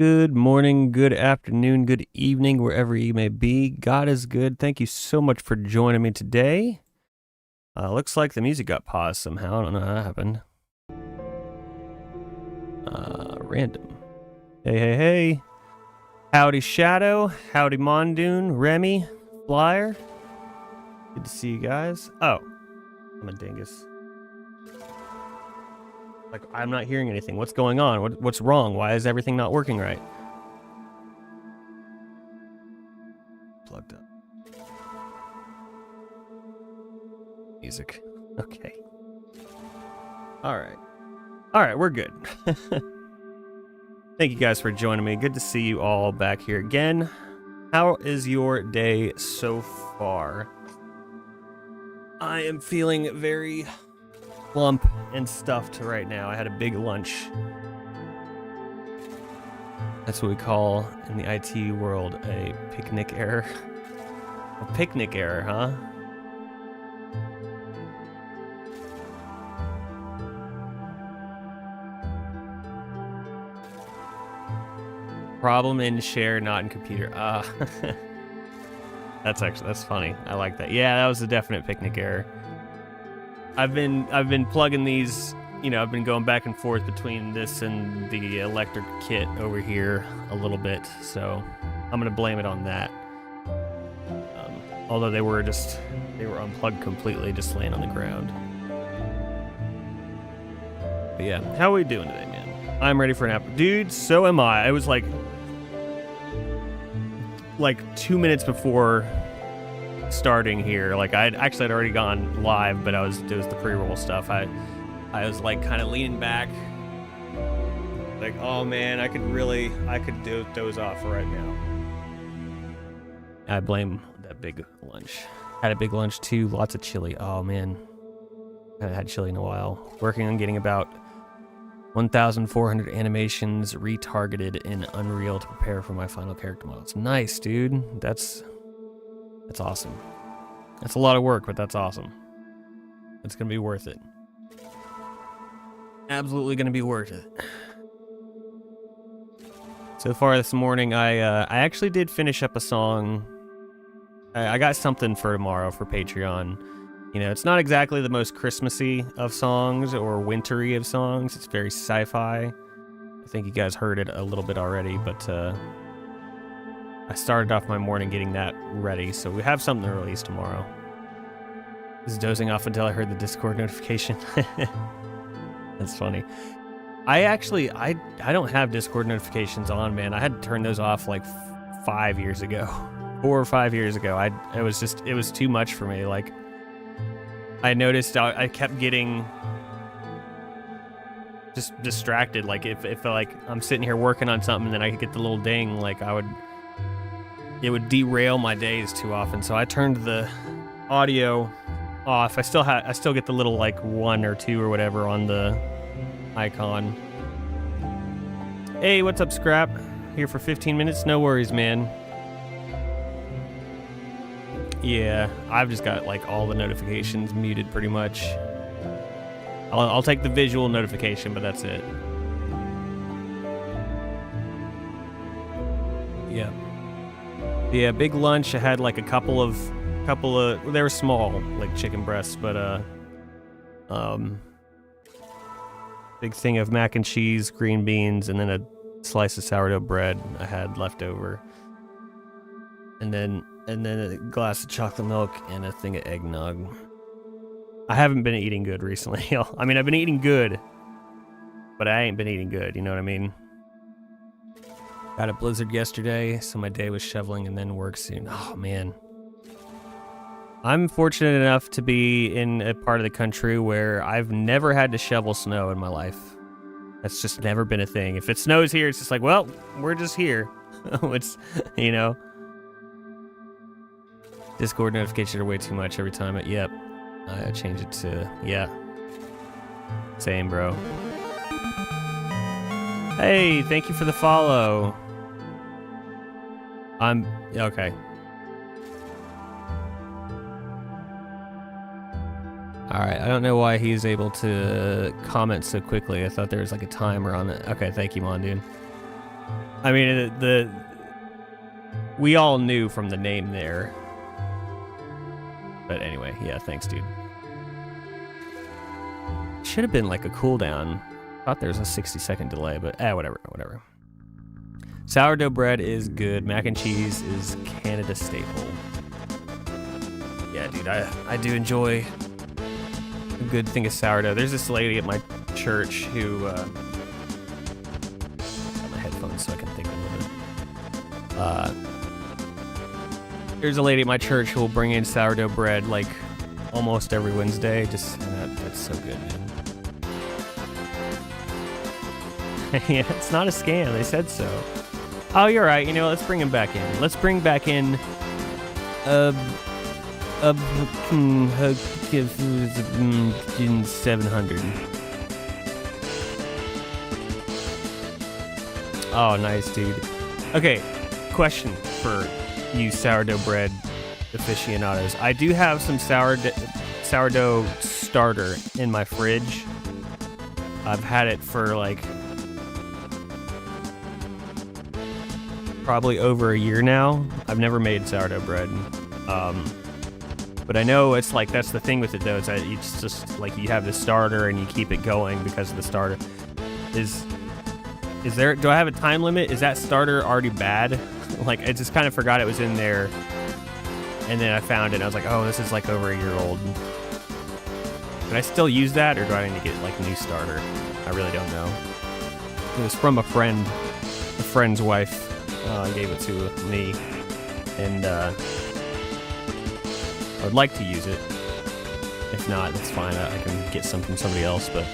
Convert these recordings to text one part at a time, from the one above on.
Good morning, good afternoon, good evening, wherever you may be. God is good. Thank you so much for joining me today. Looks like the music got paused somehow. I don't know how that happened. Random. Hey. Howdy Shadow, howdy Mondoon, Remy, Flyer. Good to see you guys. Oh, I'm a dingus. Like, I'm not hearing anything. What's going on? What's wrong? Why is everything not working right? Plugged up. Music. Okay. All right, we're good. Thank you guys for joining me. Good to see you all back here again. How is your day so far? I am feeling very plump and stuffed right now. I had a big lunch. That's what we call in the IT world a picnic error. A picnic error, huh? Problem in share, not in computer. That's funny. I like that. Yeah, that was a definite picnic error. I've been plugging these, I've been going back and forth between this and the electric kit over here a little bit, so I'm gonna blame it on that. Although they were unplugged completely, just laying on the ground. But yeah, how are we doing today, man? I'm ready for an nap. Dude, so am I. I was like 2 minutes before starting here. Like I'd already gone live, but it was the pre-roll stuff. I was like kind of leaning back, like, oh man, I could doze off right now. I blame that big lunch. Had a big lunch too, lots of chili. Oh man, I haven't had chili in a while. Working on getting about 1,400 animations retargeted in Unreal to prepare for my final character models. Nice, dude. That's awesome. That's a lot of work, but that's awesome. It's gonna be worth it. Absolutely gonna be worth it. So far this morning, I actually did finish up a song. I got something for tomorrow for Patreon. It's not exactly the most Christmassy of songs or wintry of songs. It's very sci-fi. I think you guys heard it a little bit already, but I started off my morning getting that ready, so we have something to release tomorrow. I was dozing off until I heard the Discord notification. That's funny. I don't have Discord notifications on, man. I had to turn those off like 5 years ago. 4 or 5 years ago. It was too much for me. Like, I noticed I kept getting just distracted. Like if like I'm sitting here working on something, then I could get the little ding. Like it would derail my days too often. So I turned the audio off. I still get the little like 1 or 2 or whatever on the icon. Hey, what's up, Scrap? Here for 15 minutes? No worries, man. Yeah, I've just got like all the notifications muted pretty much. I'll take the visual notification, but that's it. Yeah, big lunch. I had like a couple of they were small, like chicken breasts, but big thing of mac and cheese, green beans, and then a slice of sourdough bread I had left over. And then a glass of chocolate milk and a thing of eggnog. I haven't been eating good recently. I mean, I've been eating good, but I ain't been eating good, you know what I mean? Got a blizzard yesterday, so my day was shoveling and then work soon. Oh, man. I'm fortunate enough to be in a part of the country where I've never had to shovel snow in my life. That's just never been a thing. If it snows here, it's just like, well, we're just here. It's, Discord notifications are way too much every time. Yep. I change it to, yeah. Same, bro. Hey, thank you for the follow. Okay. Alright, I don't know why he's able to comment so quickly. I thought there was like a timer on it. Okay, thank you, Mondoon. I mean, we all knew from the name there. But anyway, yeah, thanks, dude. Should have been like a cooldown. Thought there was a 60-second delay, but whatever. Sourdough bread is good. Mac and cheese is Canada staple. Yeah, dude, I do enjoy a good thing of sourdough. There's this lady at my church who got my headphones so I can think a little bit. There's a lady at my church who will bring in sourdough bread like almost every Wednesday. That's so good, man. Yeah, it's not a scam. They said so. Oh, you're right. You know, let's bring him back in. Let's bring back in 700. Oh, nice, dude. Okay, question for you sourdough bread aficionados. I do have some sourdough starter in my fridge. I've had it for like probably over a year now. I've never made sourdough bread. But I know it's like, that's the thing with it though, it's just like you have the starter and you keep it going because of the starter. Do I have a time limit? Is that starter already bad? Like, I just kind of forgot it was in there, and then I found it and I was like, oh, this is like over a year old. Can I still use that, or do I need to get like a new starter? I really don't know. It was from a friend's wife. Gave it to me, and I would like to use it. If not, that's fine. I can get some from somebody else, but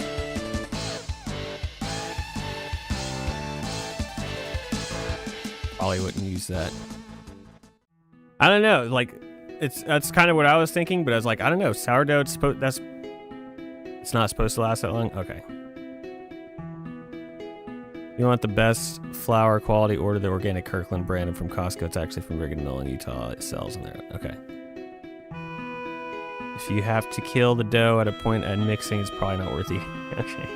probably wouldn't use that. I don't know. Like, that's kind of what I was thinking, but I was like, I don't know. Sourdough, it's not supposed to last that long. Okay. You want the best flour quality, order the organic Kirkland brand from Costco. It's actually from Brigham Mill in Utah. It sells in there. Okay. If you have to kill the dough at a point at mixing, it's probably not worth it. Okay.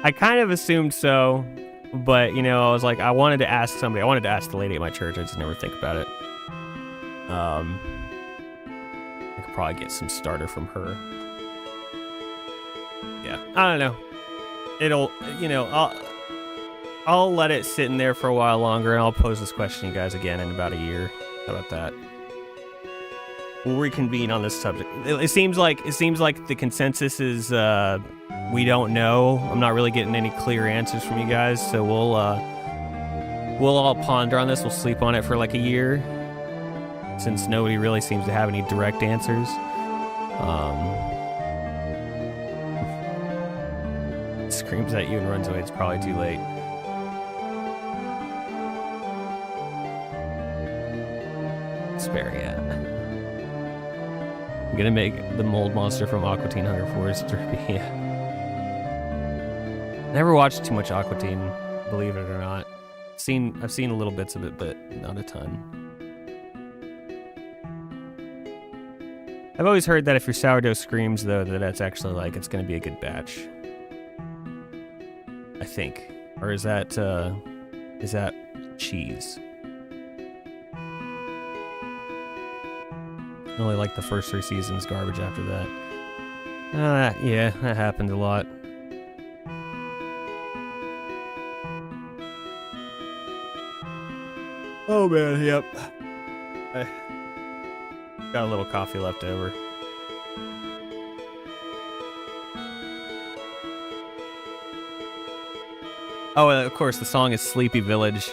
I kind of assumed so, but, you know, I was like, I wanted to ask somebody. I wanted to ask the lady at my church. I just never think about it. I could probably get some starter from her. Yeah. I don't know. It'll, you know, I'll let it sit in there for a while longer, and I'll pose this question to you guys again in about a year. How about that? We'll reconvene on this subject. It seems like the consensus is we don't know. I'm not really getting any clear answers from you guys, so we'll all ponder on this. We'll sleep on it for like a year, since nobody really seems to have any direct answers. Screams at you and runs away. It's probably too late. Spare, yeah. I'm gonna make the mold monster from Aqua Teen Hunger Force derpy. Yeah. Never watched too much Aqua Teen, believe it or not. I've seen a little bits of it, but not a ton. I've always heard that if your sourdough screams, though, that's actually like it's gonna be a good batch. I think. Or is that cheese? I only like the first 3 seasons, garbage after that. Yeah, that happened a lot. Oh man, yep. I got a little coffee left over. Oh, and of course, the song is Sleepy Village.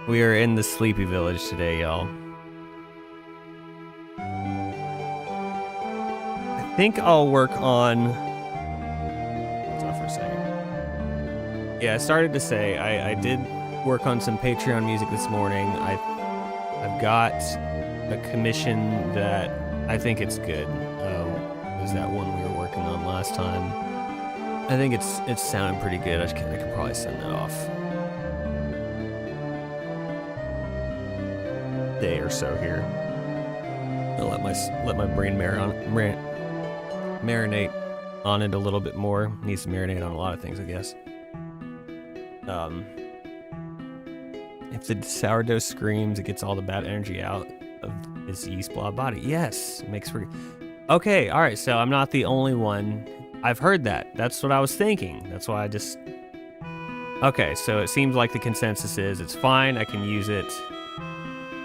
We are in the Sleepy Village today, y'all. I think I'll work on... Hold on for a second. Yeah, I started to say, I did work on some Patreon music this morning. I've got a commission that I think it's good. It was that one we were working on last time. I think it's sounding pretty good. I could probably send that off. Day or so here. I'll let my brain marinate on it a little bit more. Needs to marinate on a lot of things, I guess. If the sourdough screams, it gets all the bad energy out of its yeast blob body. Yes, it makes for. Okay, all right. So I'm not the only one. I've heard that. That's what I was thinking. That's why I just. Okay, so it seems like the consensus is it's fine. I can use it.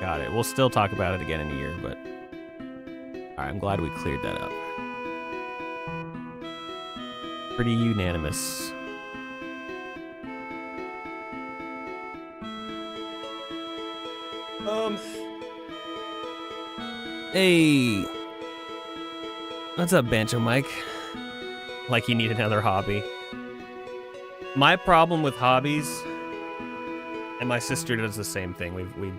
Got it. We'll still talk about it again in a year, but. All right, I'm glad we cleared that up. Pretty unanimous. Hey. What's up, Banjo Mike? Like you need another hobby. My problem with hobbies, and my sister does the same thing, we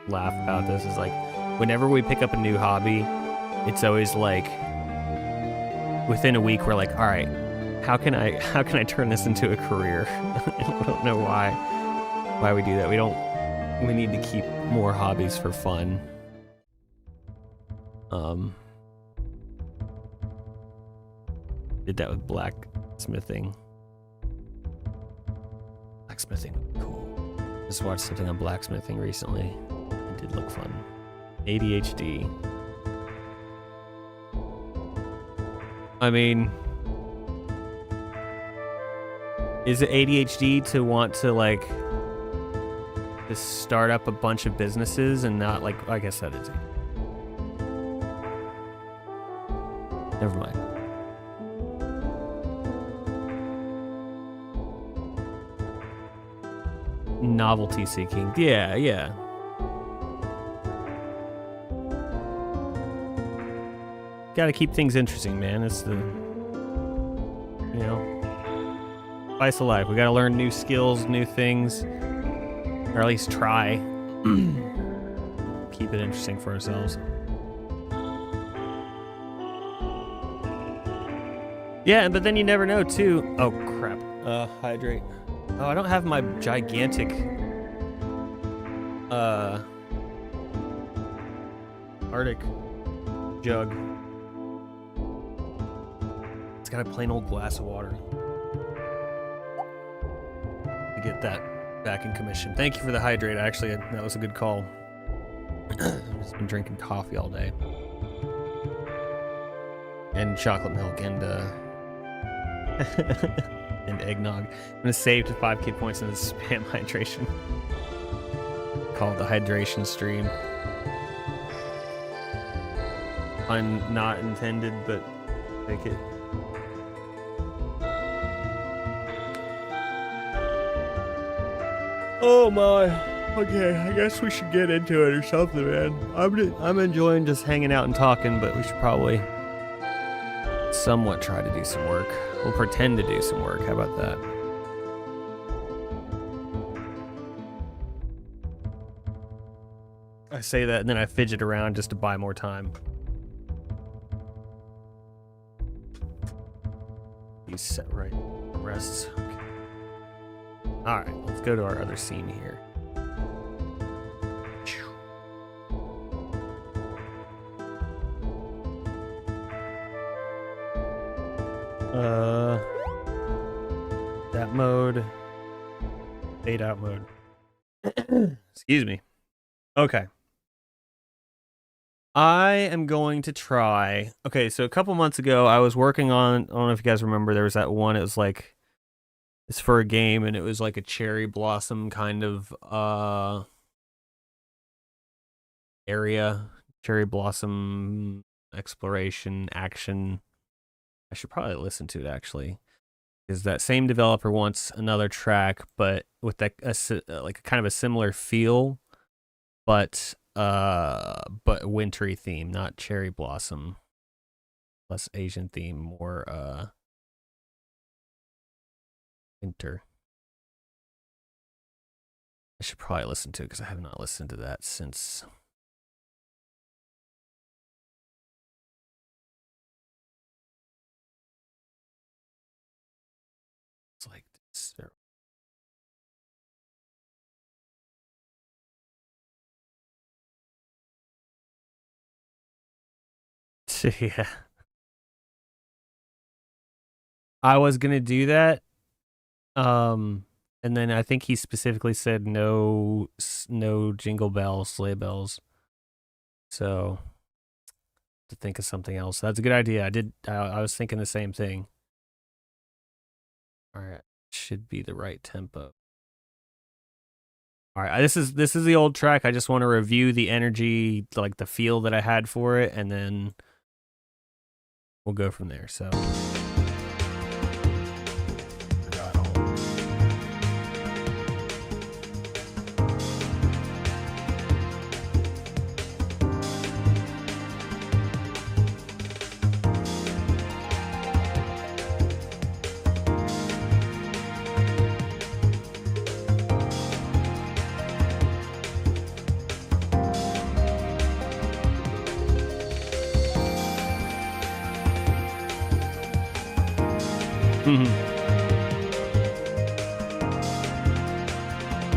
laugh about this, is like, whenever we pick up a new hobby, it's always like, within a week, we're like, all right, how can I turn this into a career? I don't know why we do that. We need to keep more hobbies for fun. Did that with blacksmithing. Blacksmithing, cool. Just watched something on blacksmithing recently. It did look fun. ADHD. I mean, is it ADHD to want to like just start up a bunch of businesses and not like, I guess that is it. Never mind. Novelty seeking. Yeah. Gotta keep things interesting, man. It's the, spice of life. We gotta learn new skills, new things, or at least try. Keep it interesting for ourselves. Yeah, but then you never know, too. Oh, crap. Hydrate. Oh, I don't have my gigantic, Arctic jug. It's got a plain old glass of water. To get that back in commission. Thank you for the hydrate. Actually, that was a good call. I've just been drinking coffee all day. And chocolate milk and, and eggnog. I'm gonna save to 5 kid points in the spam hydration. Call it the hydration stream. Pun not intended, but take it. Oh my. Okay, I guess we should get into it or something, man. I'm enjoying just hanging out and talking, but we should probably somewhat try to do some work. We'll pretend to do some work. How about that? I say that and then I fidget around just to buy more time. You set right. Rests. Okay. Alright, let's go to our other scene here. That mode. Fade out mode. Excuse me. Okay. I am going to try. Okay, so a couple months ago, I was working on. I don't know if you guys remember. There was that one. It was like it's for a game, and it was like a cherry blossom kind of area. Cherry blossom exploration action. I should probably listen to it actually. Is that same developer wants another track, but with that like kind of a similar feel, but wintry theme, not cherry blossom, less Asian theme, more winter. I should probably listen to it because I have not listened to that since. It's like this. Yeah. I was gonna do that. And then I think he specifically said no jingle bells, sleigh bells. So to think of something else. That's a good idea. I was thinking the same thing. All right, should be the right tempo. All right, this is the old track. I just want to review the energy, like the feel that I had for it, and then we'll go from there. So.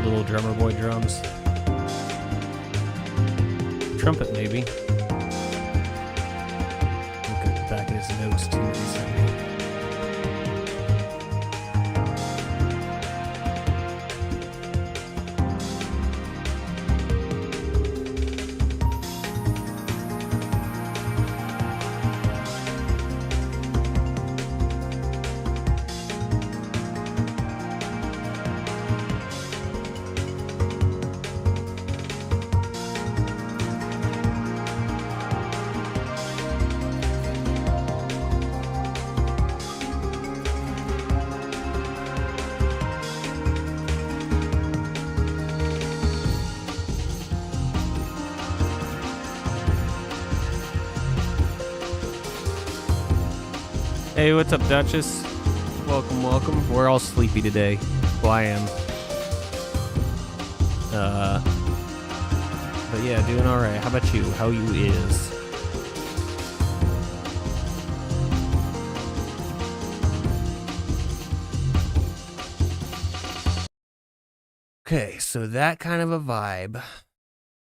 Little drummer boy drums. Trumpet, maybe. Look at the back of his notes, too. He sent me. Hey, what's up, Duchess? Welcome, welcome. We're all sleepy today. Well, I am. But yeah, doing all right. How about you? How you is? Okay, so that kind of a vibe.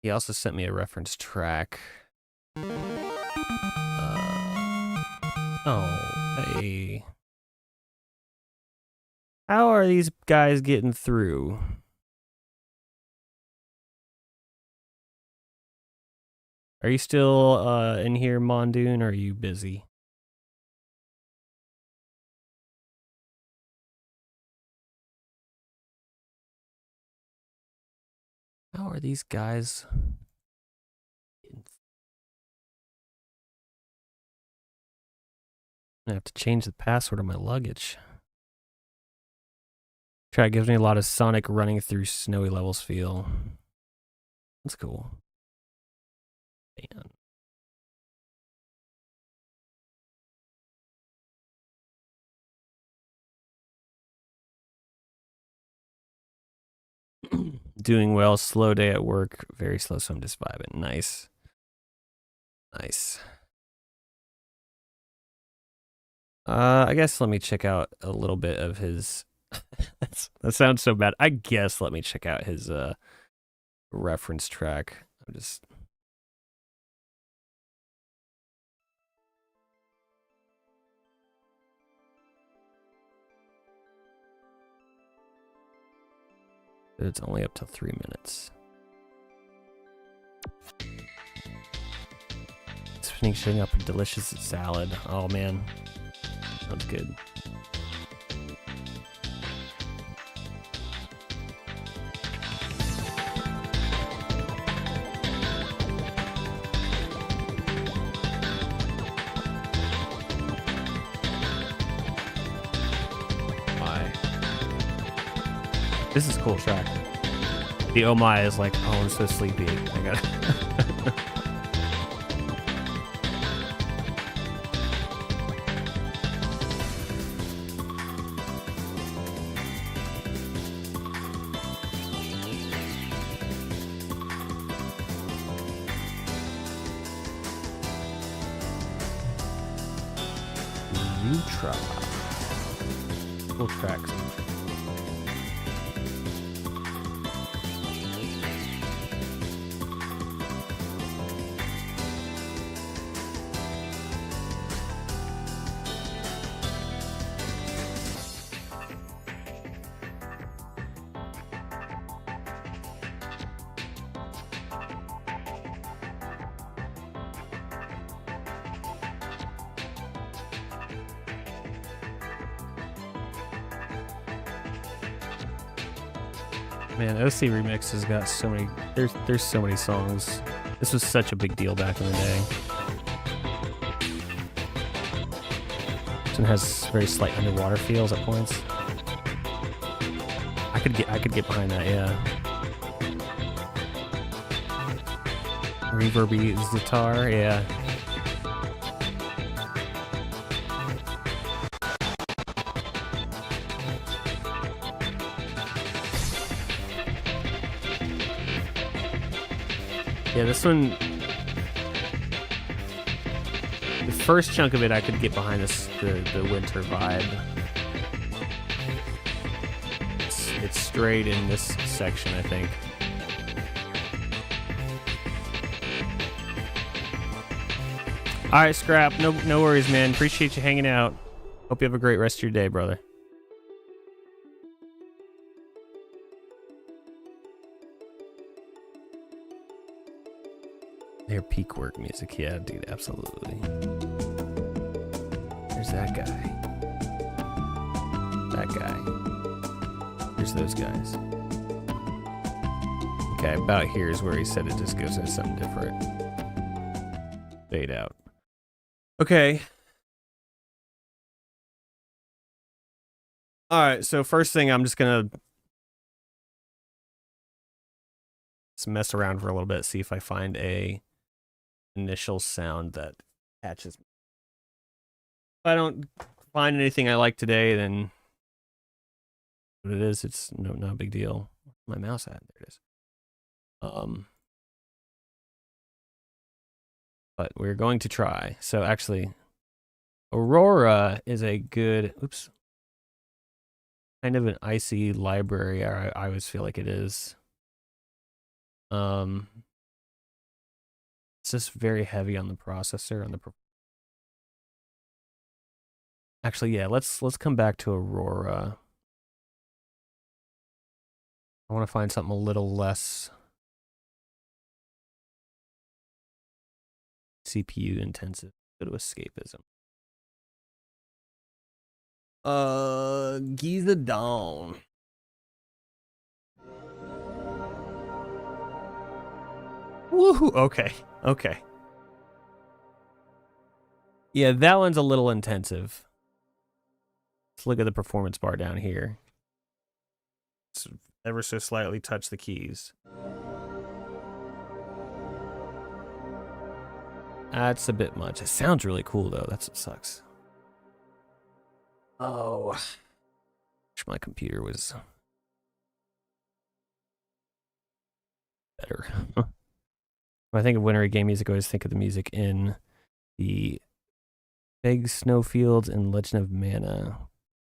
He also sent me a reference track. Oh, hey. How are these guys getting through? Are you still in here, Mondoon, or are you busy? How are these guys? I have to change the password on my luggage. Track gives me a lot of Sonic running through snowy levels feel. That's cool. Man. Doing well. Slow day at work. Very slow, so I'm just vibing. Nice. Nice. I guess let me check out a little bit of his. That sounds so bad. I guess let me check out his reference track. I'm just. It's only up to 3 minutes. It's finishing up a delicious salad. Oh man, sounds good. This is a cool track. The oh my is like, oh, I'm so sleepy. I gotta. Neutral. Cool tracks. Man, OC Remix has got so many. There's so many songs. This was such a big deal back in the day. This one has very slight underwater feels at points. I could get behind that, yeah. Reverby Zitar, yeah. Yeah, this one, the first chunk of it, I could get behind this the winter vibe. It's straight in this section, I think. All right, Scrap. No worries, man. Appreciate you hanging out. Hope you have a great rest of your day, brother. Their peak work music, yeah, dude, absolutely. There's that guy. That guy. There's those guys. Okay, about here is where he said it just goes into something different. Fade out. Okay. All right, so first thing, I'm just gonna mess around for a little bit, see if I find a initial sound that catches me. If I don't find anything I like today, then what it is, it's no big deal. Where's my mouse at? There it is. But we're going to try. So actually, Aurora is a good, oops, kind of an icy library. I always feel like it is. It's just very heavy on the processor, on the. Actually, yeah, let's come back to Aurora. I want to find something a little less CPU intensive. Go to escapism. Giza Dawn. Woohoo! Okay. Yeah, that one's a little intensive. Let's look at the performance bar down here. Let's ever so slightly touch the keys. That's a bit much. It sounds really cool though. That's what sucks. Oh, wish my computer was better. When I think of wintery game music, I always think of the music in the Big Snowfields and Legend of Mana.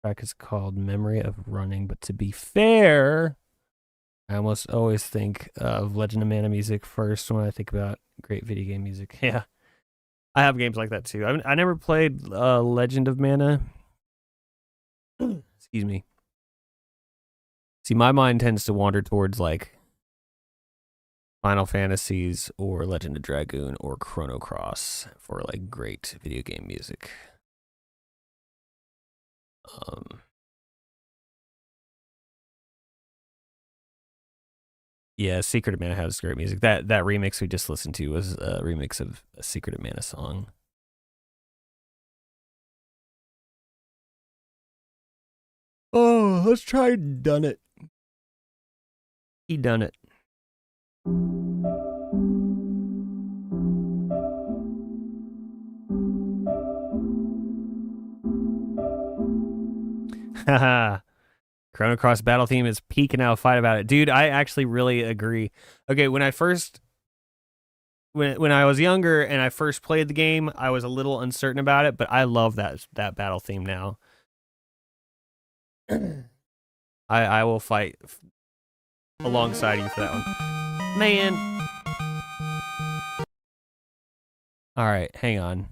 The track is called Memory of Running, but to be fair, I almost always think of Legend of Mana music first when I think about great video game music. Yeah, I have games like that too. I never played Legend of Mana. Excuse me. See, my mind tends to wander towards like Final Fantasies or Legend of Dragoon or Chrono Cross for like great video game music. Yeah, Secret of Mana has great music. That remix we just listened to was a remix of a Secret of Mana song. Oh, let's try Done It. He done it. Haha. Chrono Cross battle theme is peak and I'll fight about it. Dude, I actually really agree. Okay, when I was younger and I first played the game, I was a little uncertain about it, but I love that battle theme now. I will fight alongside you for that one. Man. All right, hang on.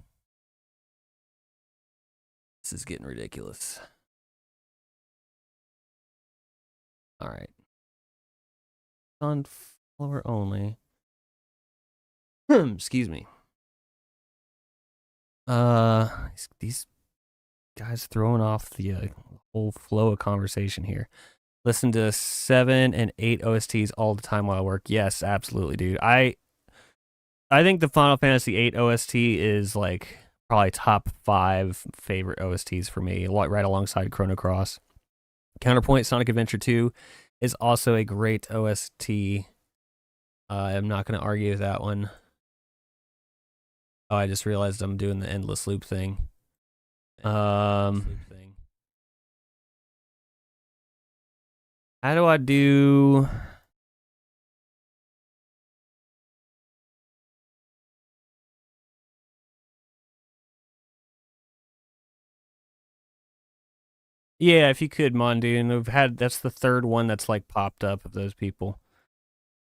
This is getting ridiculous. All right. On floor only. Excuse me. These guys throwing off the whole flow of conversation here. Listen to 7 and 8 OSTs all the time while I work. Yes, absolutely, dude. I think the Final Fantasy 8 OST is like probably top 5 favorite OSTs for me, right alongside Chrono Cross. Counterpoint Sonic Adventure 2 is also a great OST. I'm not going to argue with that one. Oh, I just realized I'm doing the endless loop thing. How do I do? Yeah, if you could, Mondoon. That's the third one that's like popped up of those people.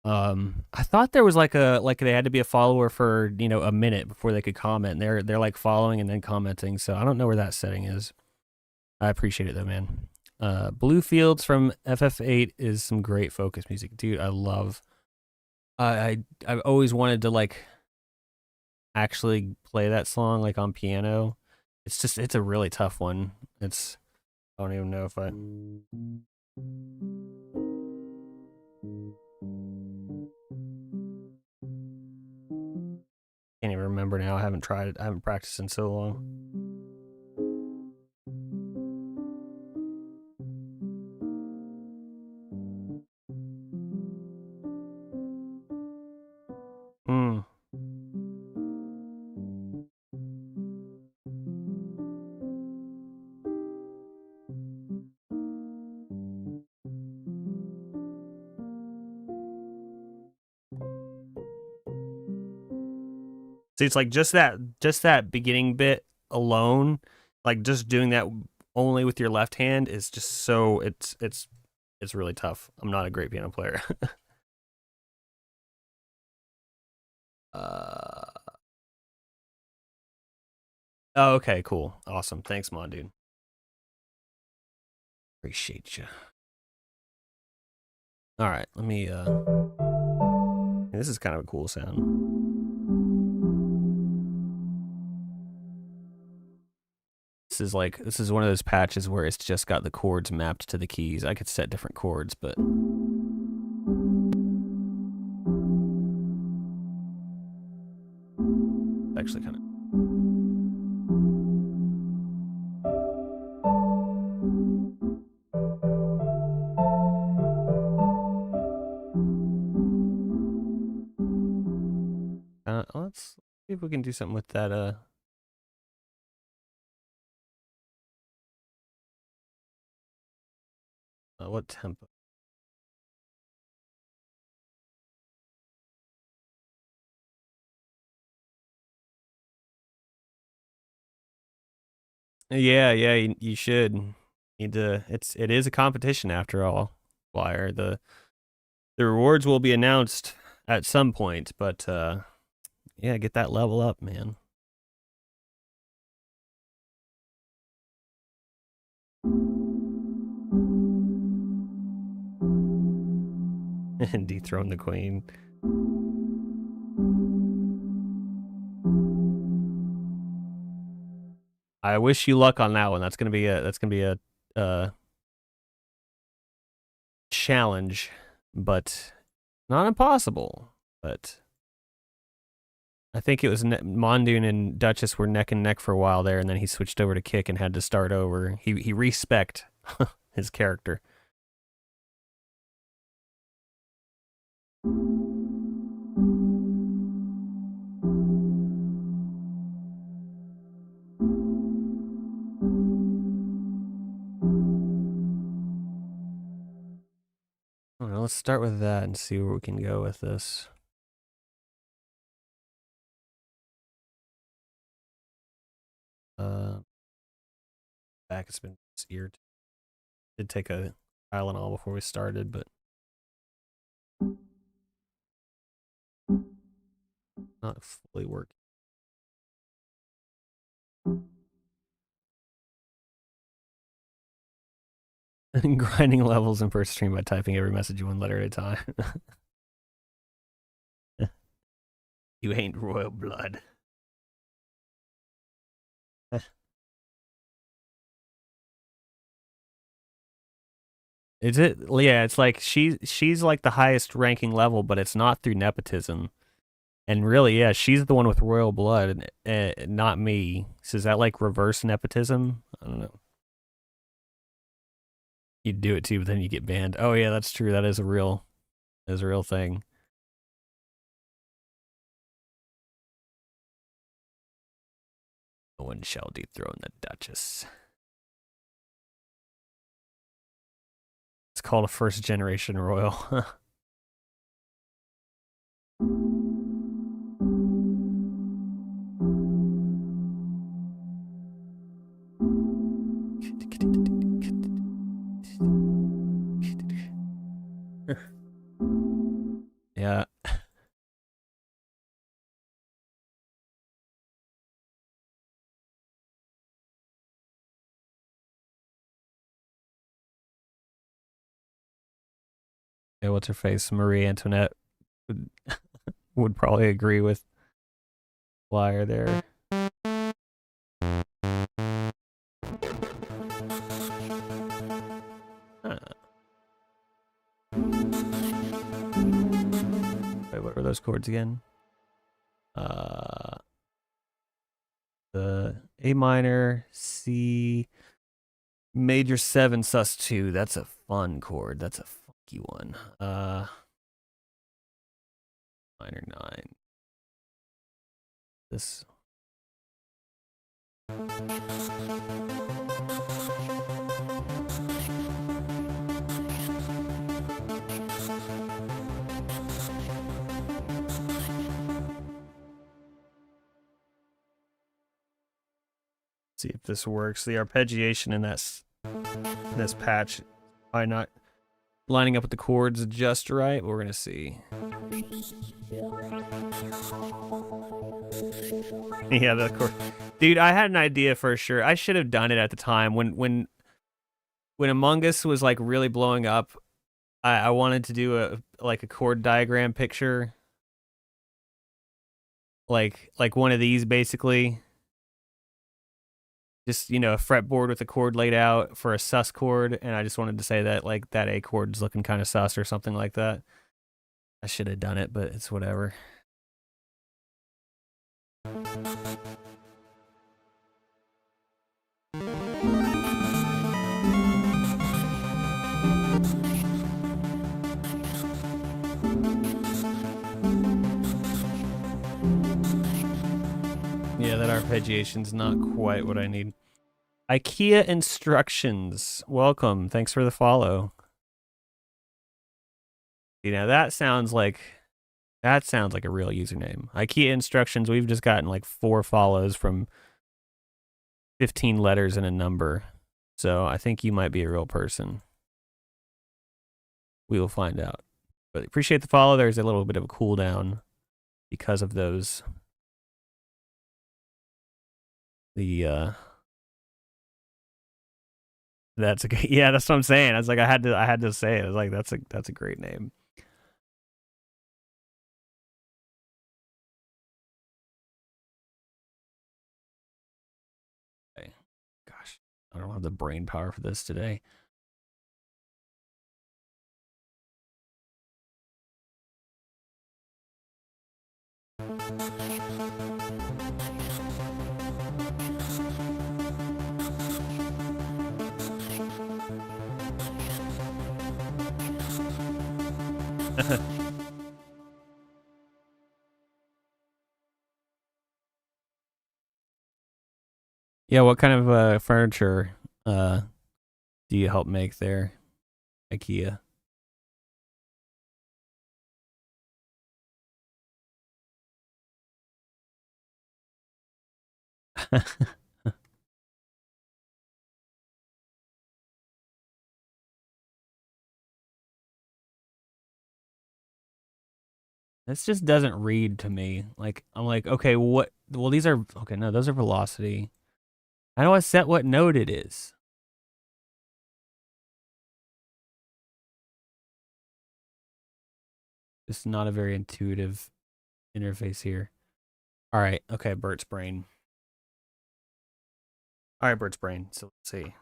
I thought there was like they had to be a follower for a minute before they could comment. They're like following and then commenting, so I don't know where that setting is. I appreciate it though, man. Blue Fields from FF8 is some great focus music, dude. I love. I've always wanted to like actually play that song like on piano. It's a really tough one. I don't even know if I. Can't even remember now. I haven't tried it. I haven't practiced in so long. Mm. See, it's like just that beginning bit alone, like just doing that only with your left hand is just so it's really tough. I'm not a great piano player. uh Oh, okay, cool. Awesome. Thanks, Mon, dude. Appreciate you. All right, let me this is kind of a cool sound. This is one of those patches where it's just got the chords mapped to the keys. I could set different chords, but actually kind of let's see if we can do something with that what tempo? Yeah, you should need to. It is a competition after all, Flyer. The rewards will be announced at some point, but yeah, get that level up, man. And dethrone the queen. I wish you luck on that one. That's gonna be a challenge, but not impossible. But I think it was Mondoon and Duchess were neck and neck for a while there, and then he switched over to Kick and had to start over. He respect his character. I don't know, let's start with that and see where we can go with this. Back has been seared. Did take a Tylenol before we started, but not fully working. Grinding levels in first stream by typing every message one letter at a time. You ain't royal blood. Is it? Yeah, it's like she's like the highest ranking level, but it's not through nepotism. And really, yeah, she's the one with royal blood, not me. So is that like reverse nepotism? I don't know. You do it too, but then you get banned. Oh yeah, that's true. That is a real thing. No one shall dethrone the Duchess. It's called a first generation royal. Yeah. Yeah, what's her face? Marie Antoinette would, would probably agree with Flyer there. Wait, what were those chords again? The A minor, C, major 7, sus 2. That's a fun chord. That's a funky one. Minor 9. This. See if this works. The arpeggiation in this patch probably not lining up with the chords just right. But we're gonna see. Yeah, the chord. Dude, I had an idea for sure. I should have done it at the time when Among Us was like really blowing up. I wanted to do a chord diagram picture, like one of these basically. Just, you know, a fretboard with a chord laid out for a sus chord, and I just wanted to say that like that A chord's looking kind of sus or something like that. I should have done it, but it's whatever. Yeah, that arpeggiation's not quite what I need. IKEA instructions. Welcome. Thanks for the follow. You know, that sounds like a real username. IKEA instructions. We've just gotten like 4 follows from 15 letters and a number. So I think you might be a real person. We will find out. But appreciate the follow. There's a little bit of a cooldown because of those. That's a yeah, that's what I'm saying. I was like, I had to say it. I was like, that's a great name. Okay. Gosh, I don't have the brain power for this today. Yeah, what kind of furniture do you help make there, IKEA? This just doesn't read to me. Like I'm like, okay, what? Well, these are okay. No, those are velocity. How do I set what note it is? It's not a very intuitive interface here. All right, okay, Bert's brain. All right, Bert's brain. So let's see.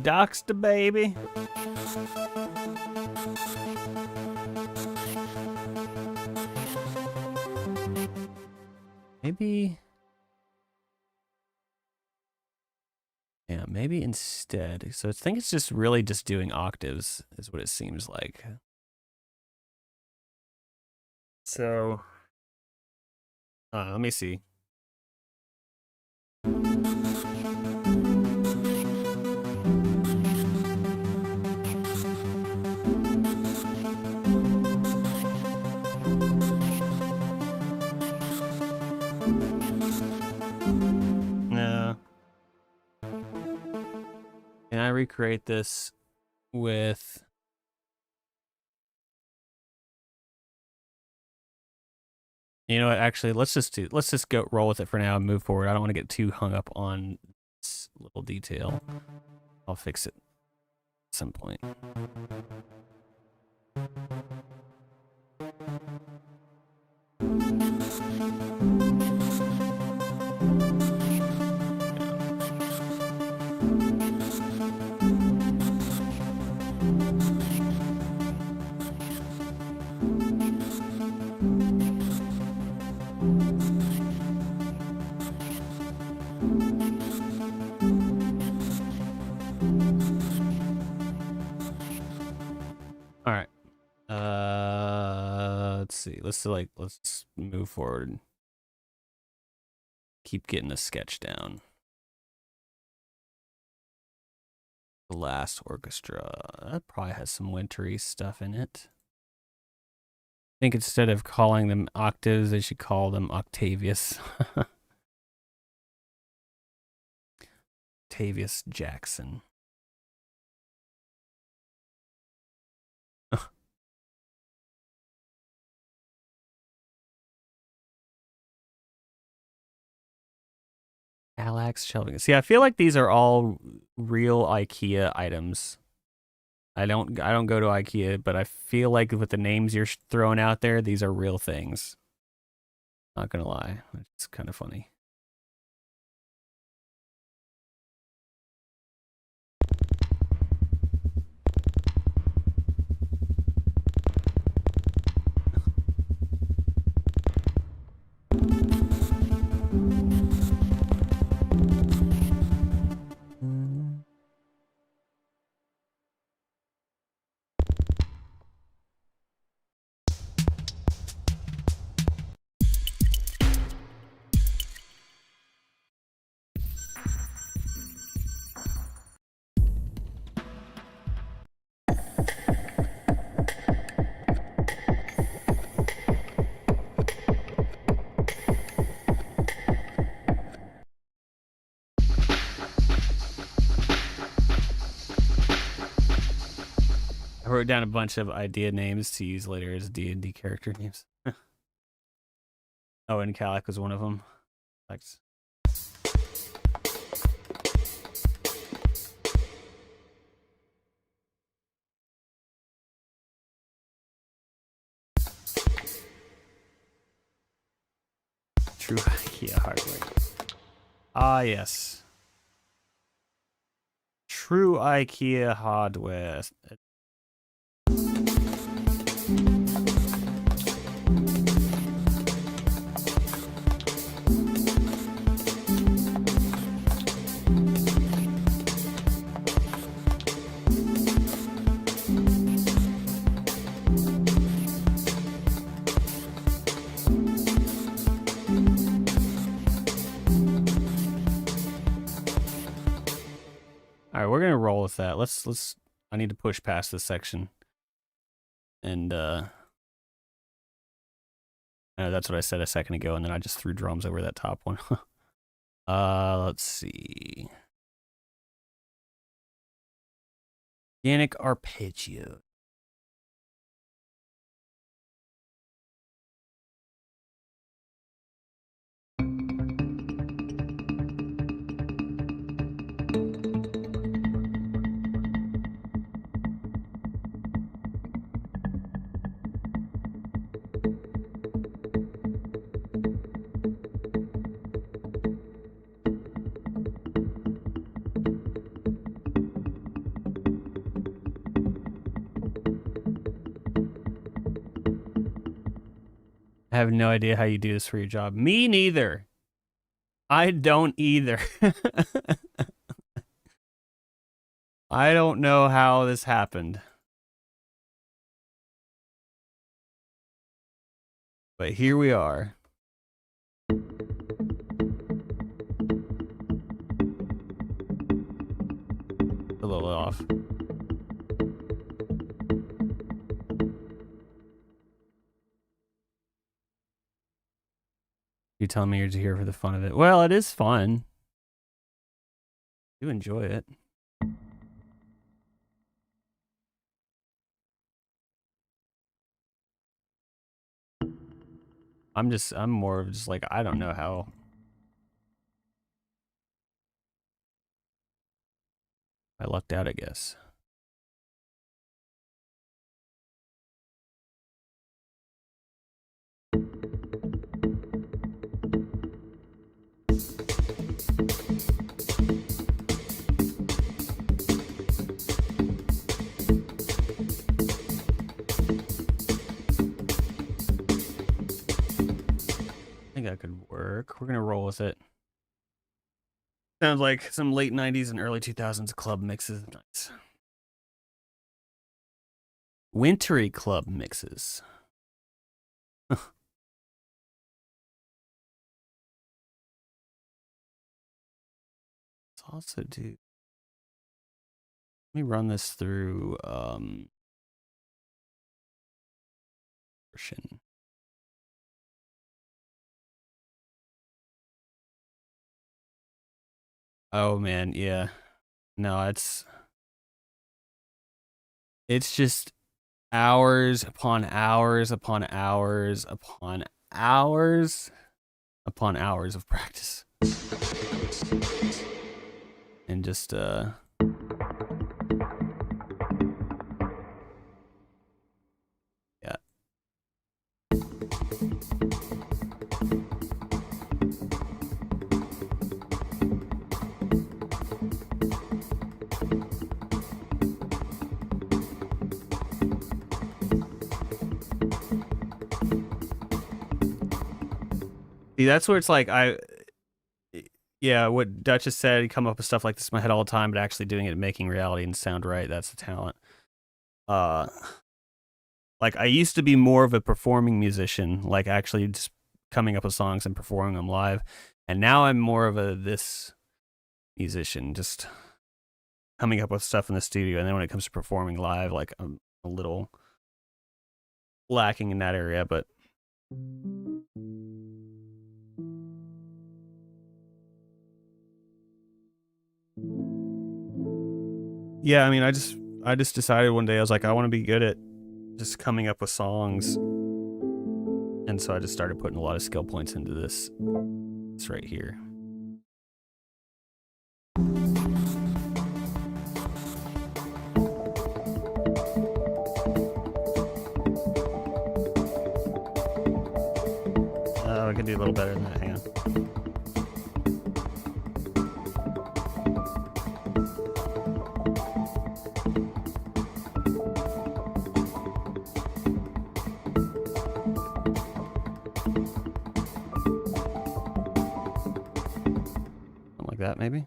Dox the baby. Maybe. Yeah, maybe instead. So I think it's just really just doing octaves is what it seems like. So, let me see. No. Can I recreate this with... You know what? Actually, let's just go roll with it for now and move forward. I don't want to get too hung up on this little detail. I'll fix it at some point. All right. Let's see. Let's move forward. Keep getting the sketch down. The Last Orchestra. That probably has some wintry stuff in it. I think instead of calling them octaves, they should call them Octavius. Octavius Jackson. Alex Shelving. See, I feel like these are all real IKEA items. I don't go to IKEA, but I feel like with the names you're throwing out there, these are real things. Not gonna lie, it's kind of funny. I wrote down a bunch of idea names to use later as D&D character names. Oh, and Calic was one of them. Thanks. True IKEA hardware. Ah, yes. True IKEA hardware. All right, we're gonna roll with that. Let's. I need to push past this section, and I know that's what I said a second ago, and then I just threw drums over that top one. Let's see. Organic arpeggio. I have no idea how you do this for your job. Me neither. I don't either. I don't know how this happened. But here we are. A little off. You telling me you're here for the fun of it? Well, it is fun. You enjoy it. I'm more of just like, I don't know how. I lucked out, I guess. I think that could work. We're gonna roll with it. Sounds like some late 90s and early 2000s club mixes. Nice. Wintry club mixes. Let's also do. Let me run this through version. Oh man, yeah. No, it's just hours upon hours upon hours upon hours upon hours of practice. And just yeah. See, that's where it's like yeah, what Duchess said, come up with stuff like this in my head all the time, but actually doing it and making reality and sound right, that's the talent. Like I used to be more of a performing musician, like actually just coming up with songs and performing them live. And now I'm more of this musician, just coming up with stuff in the studio. And then when it comes to performing live, like I'm a little lacking in that area, but yeah, I mean, I just decided one day, I was like, I want to be good at just coming up with songs. And so I just started putting a lot of skill points into this right here. I could do a little better than that. Hang on. Something like that, maybe.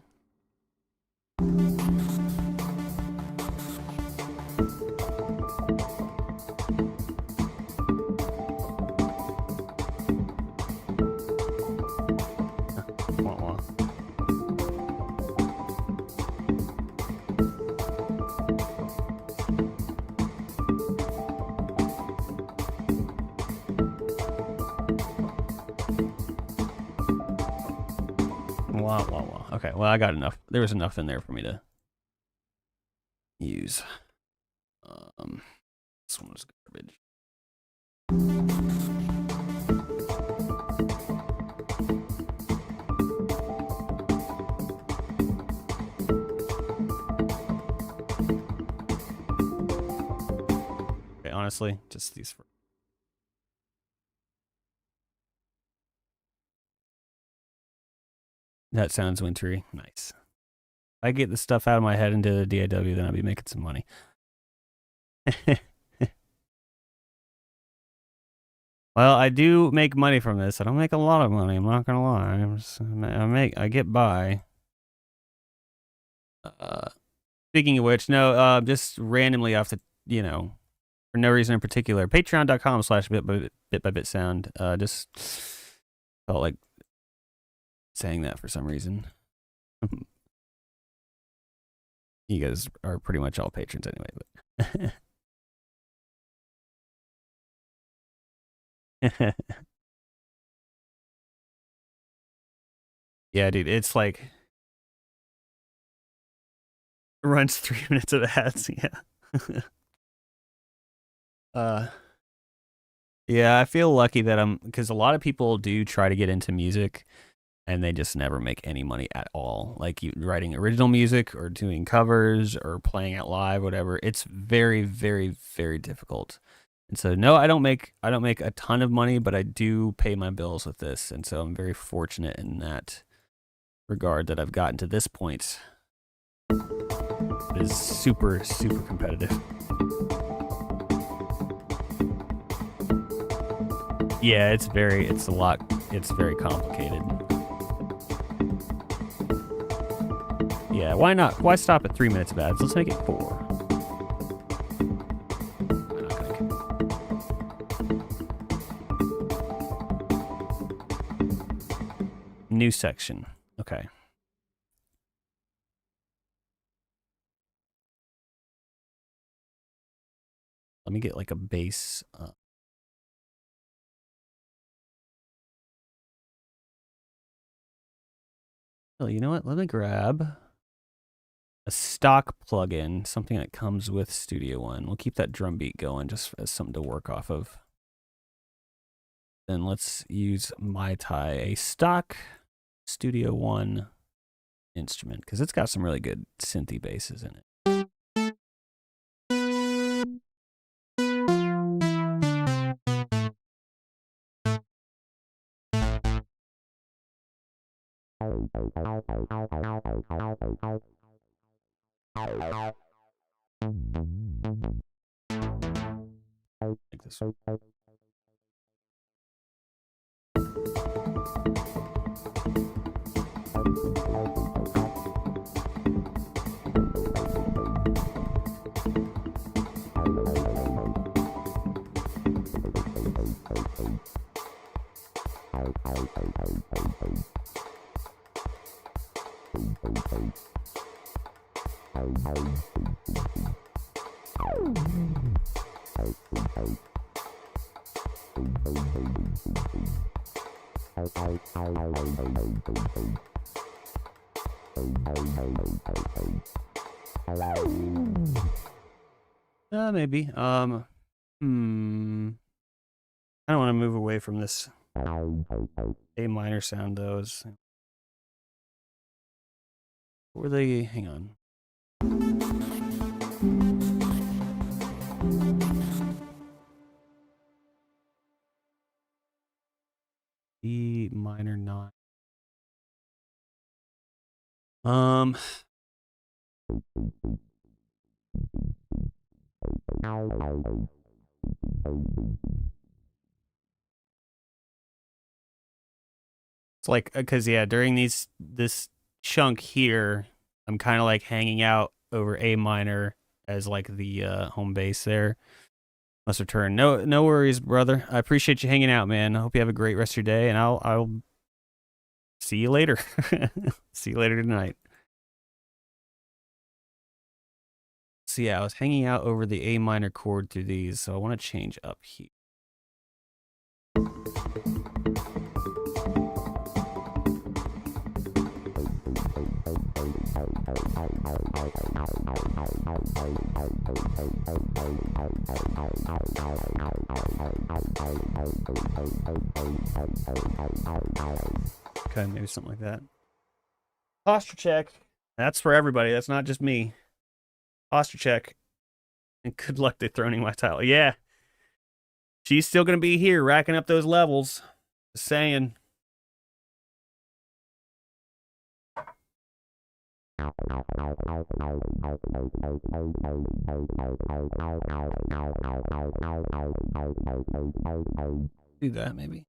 Wow. Okay, well, I got enough. There was enough in there for me to use. This one was garbage. Okay, honestly, just these for. That sounds wintry. Nice. If I get the stuff out of my head into the DAW, then I'll be making some money. Well, I do make money from this. I don't make a lot of money. I'm not gonna lie. I get by. Speaking of which, no, just randomly off the, for no reason in particular, patreon.com/bit by bit sound. Just felt like saying that for some reason. You guys are pretty much all patrons anyway, but yeah, dude, it's like runs 3 minutes of ads. Yeah. Yeah, I feel lucky that because a lot of people do try to get into music and they just never make any money at all. Like writing original music or doing covers or playing it live, whatever. It's very, very, very difficult. And so no, I don't make a ton of money, but I do pay my bills with this. And so I'm very fortunate in that regard that I've gotten to this point. It is super, super competitive. Yeah, it's very complicated. Yeah, why not? Why stop at 3 minutes of ads? Let's make it 4. New section. Okay. Let me get like a base. Oh, you know what? Let me grab a stock plugin, something that comes with Studio One. We'll keep that drum beat going just as something to work off of. Then let's use MaiTai, a stock Studio One instrument, because it's got some really good synthy basses in it. Like this. Maybe. I don't want to move away from this A minor sound though. What were they? Hang on. E minor 9. It's like, because yeah, during this chunk here, I'm kind of like hanging out over A minor as like the home base there. Must return. No worries, brother. I appreciate you hanging out, man. I hope you have a great rest of your day, and I'll see you later. See you later tonight. So yeah, I was hanging out over the A minor chord through these, so I want to change up here. Okay, maybe something like that. Posture check. That's for everybody. That's not just me. Posture check. And good luck dethroning my title. Yeah. She's still going to be here racking up those levels. Just saying. Do that maybe.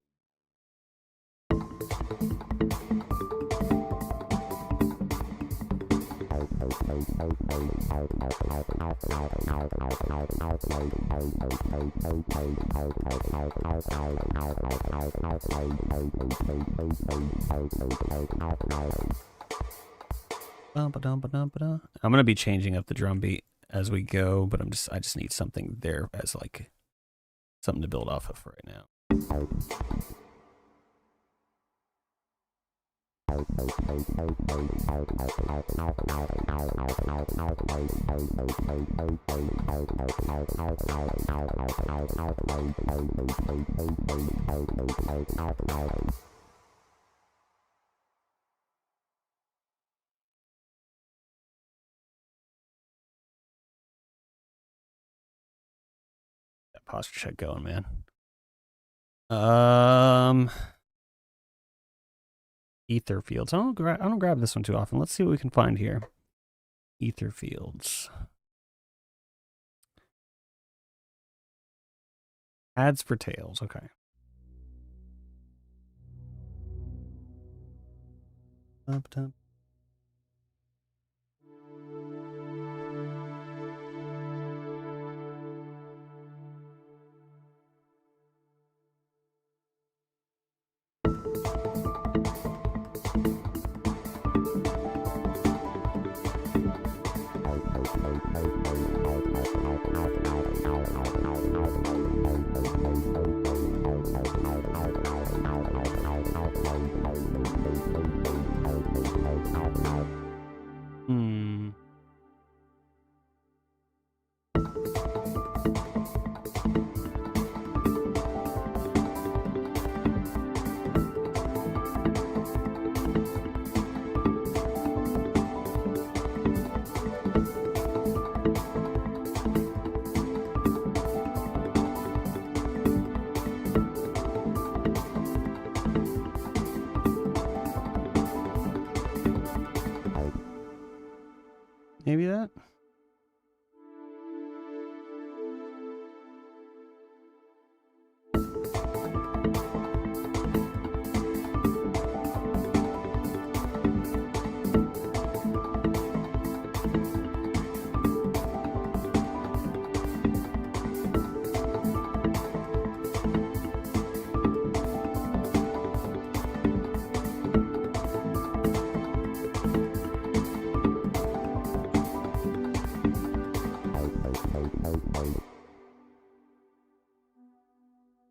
I'm gonna be changing up the drum beat as we go, but I just need something there as like something to build off of for right now. That posture check going, man. Ether fields. I don't grab this one too often. Let's see what we can find here. Ether fields. Ads for tails. Okay. Up. Maybe that?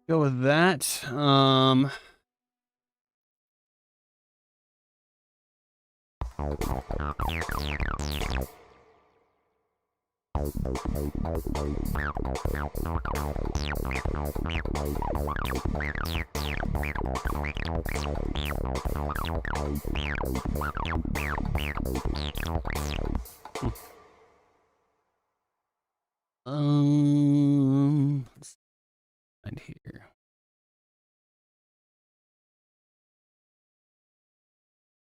Go with that. Let's find here.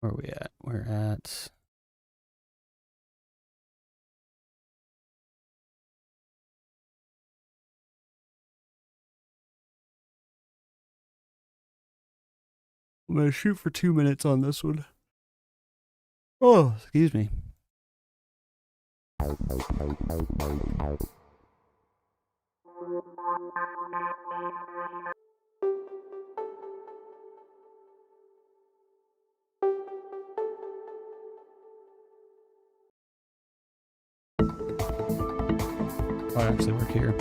Where are we at? We're at I'm gonna shoot for 2 minutes on this one. Oh, excuse me. I actually work here.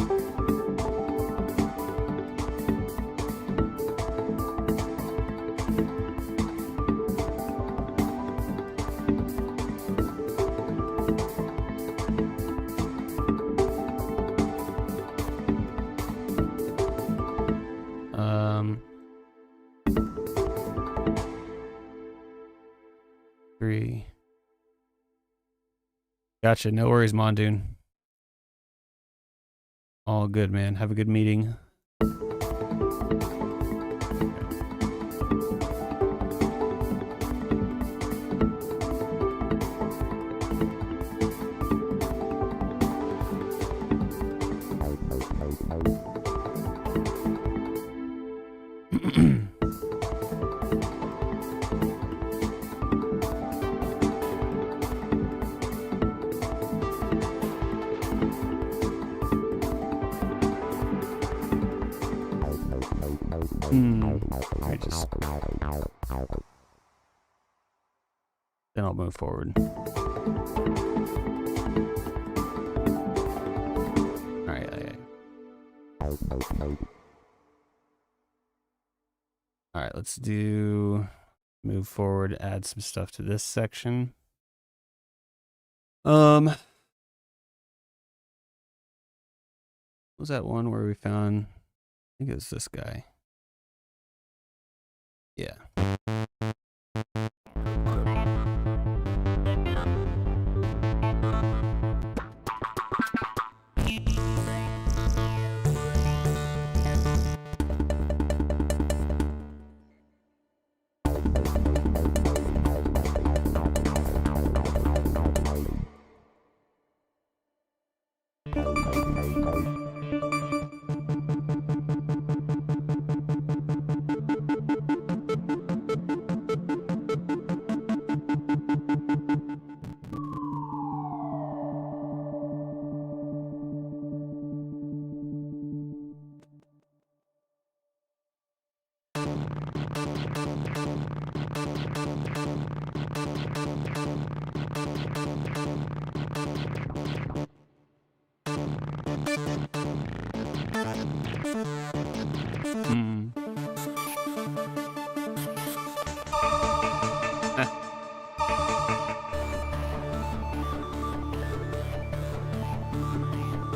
Three. Gotcha. No worries, Mondoon. All good, man. Have a good meeting. I just... Then I'll move forward. Alright, Alright, let's do... Move forward, add some stuff to this section. What was that one where we found... I think it was this guy. Yeah.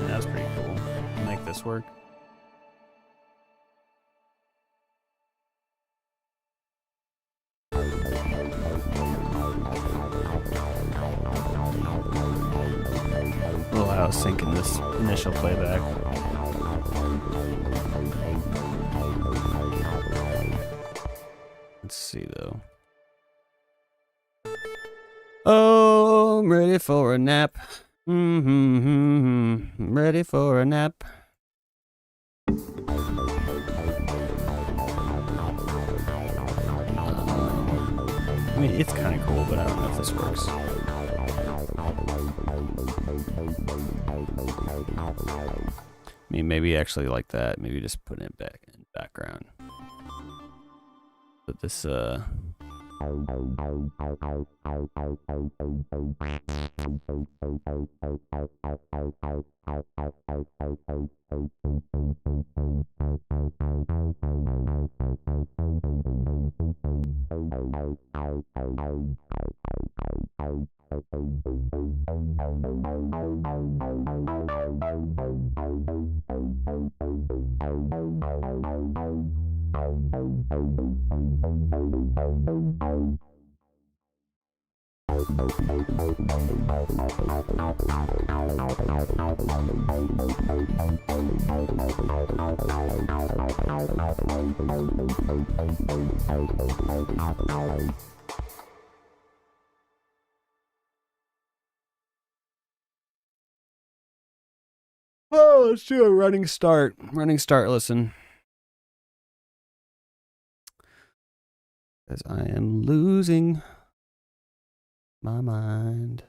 That's pretty cool. Make this work. Well, I was syncing this initial playback. Let's see though. Oh, I'm ready for a nap. Ready for a nap. I mean, it's kind of cool, but I don't know if this works. I mean, maybe actually like that. Maybe just put it back in background. But this, oh, let's do a running start. Running start, listen. Because I am losing my mind.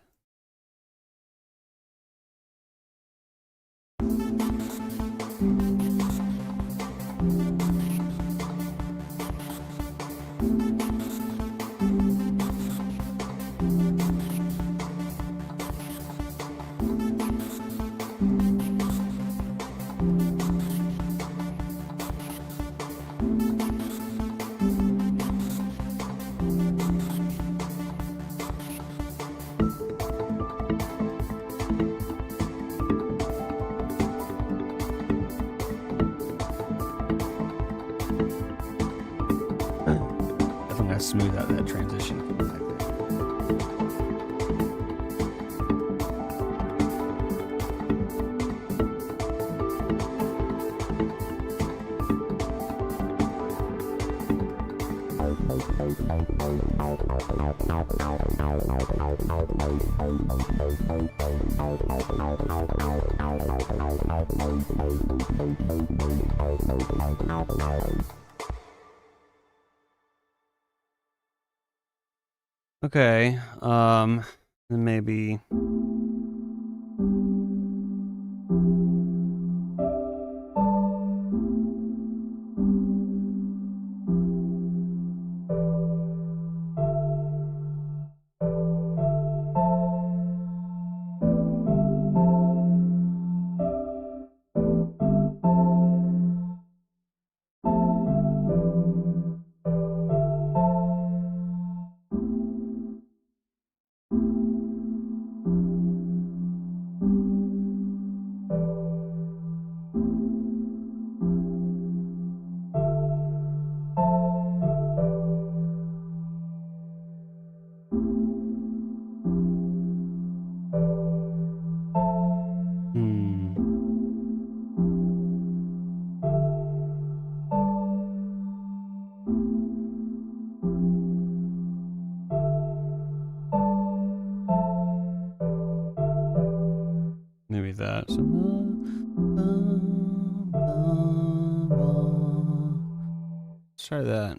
Smooth out that transition. Okay, then maybe... save that. So, let's try that.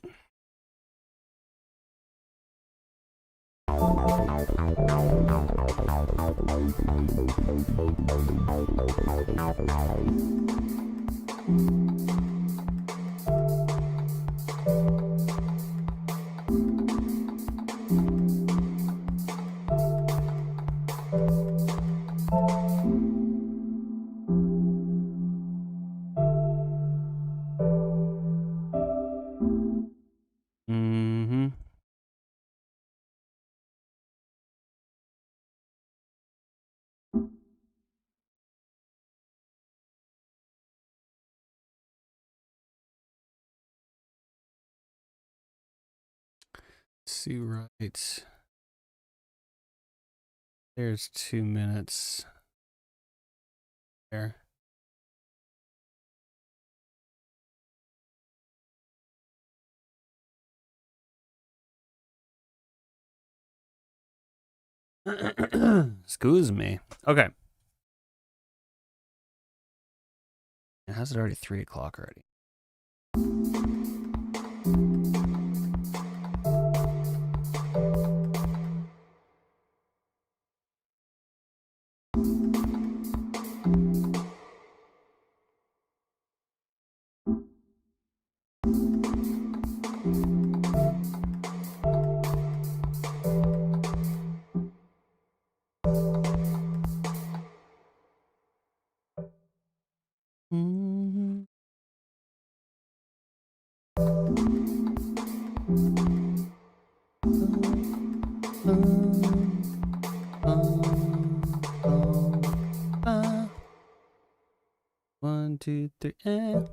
See, right. There's 2 minutes. There. Excuse me. Okay. How's it already 3 o'clock already? One, two, three, and...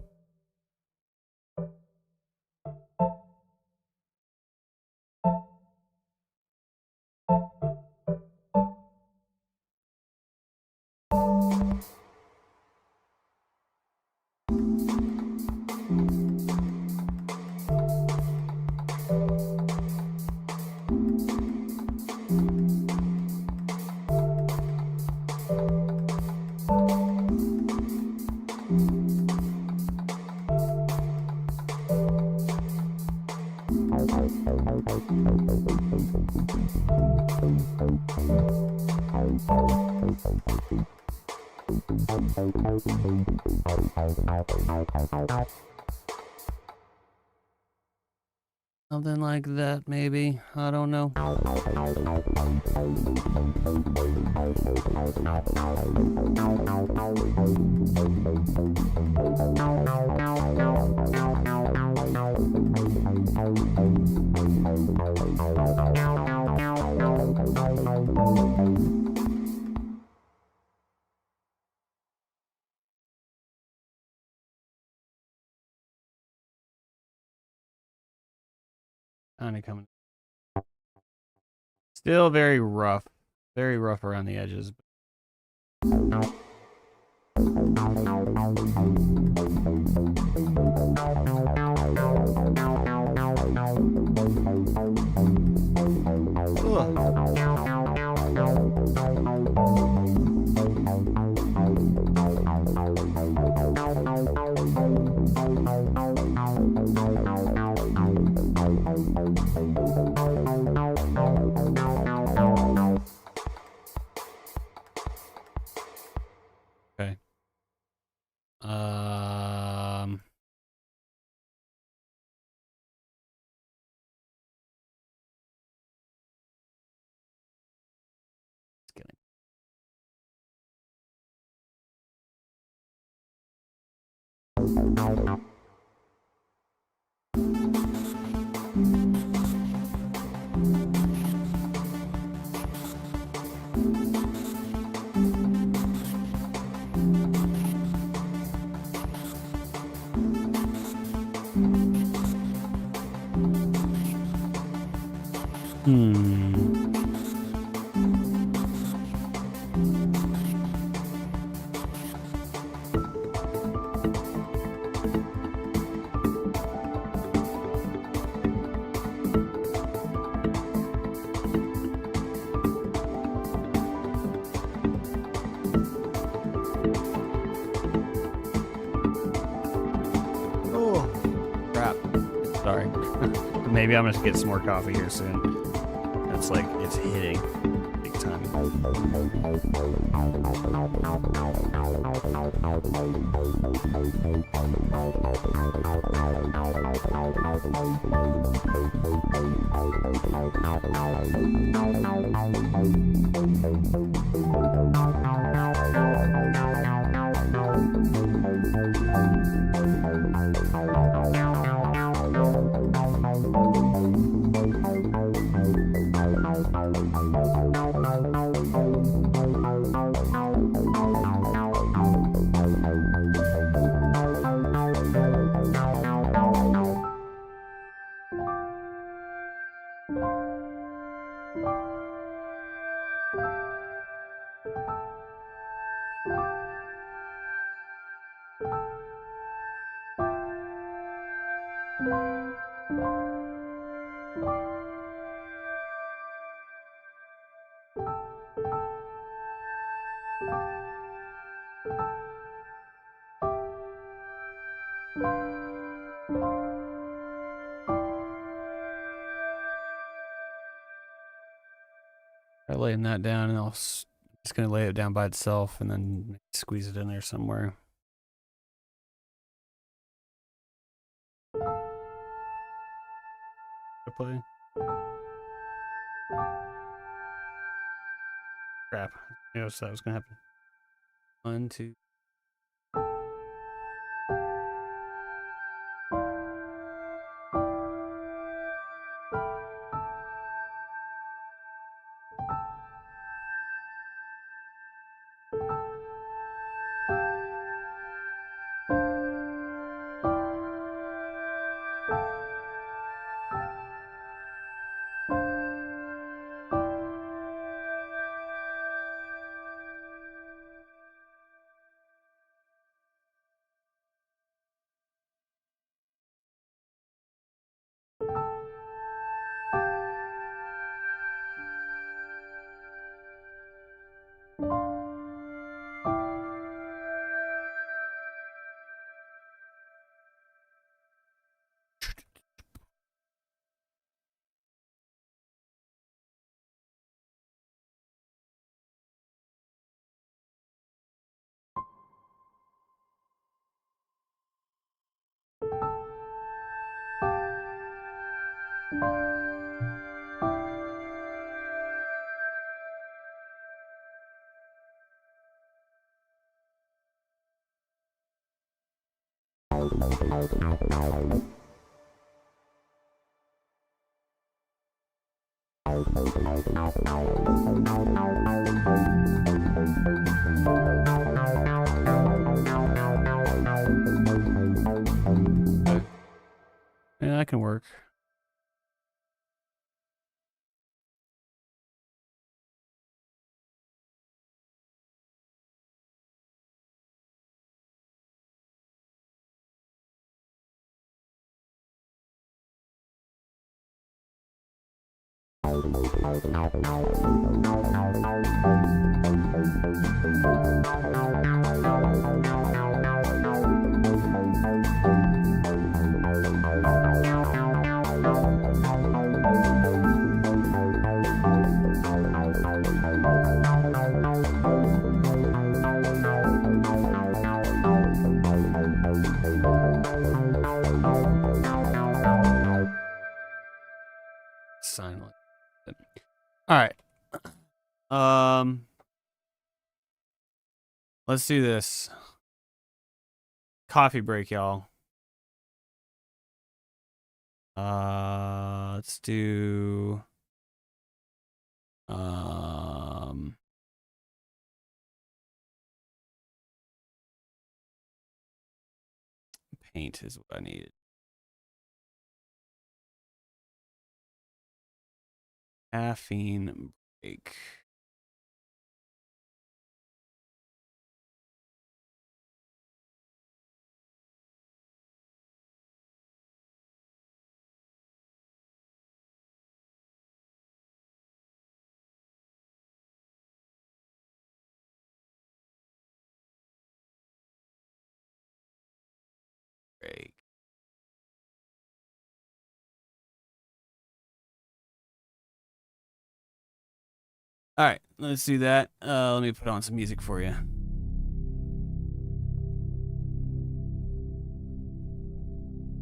Something like that, maybe. I don't know. Kind of coming. Still very rough around the edges. Okay. Just kidding. Maybe I'm gonna get some more coffee here soon. It's like it's hitting big time. I'm laying that down, and just gonna lay it down by itself, and then squeeze it in there somewhere. Play. Crap. I knew that was gonna happen. 1, 2. Yeah, that can work. Silent. All right. Let's do this. Coffee break, y'all. Let's do paint is what I needed. Caffeine break. Break. All right, let's do that. Let me put on some music for you.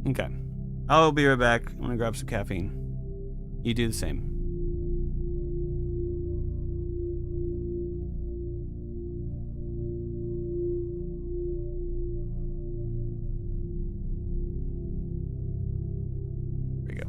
Okay. I'll be right back. I'm gonna grab some caffeine. You do the same. There we go.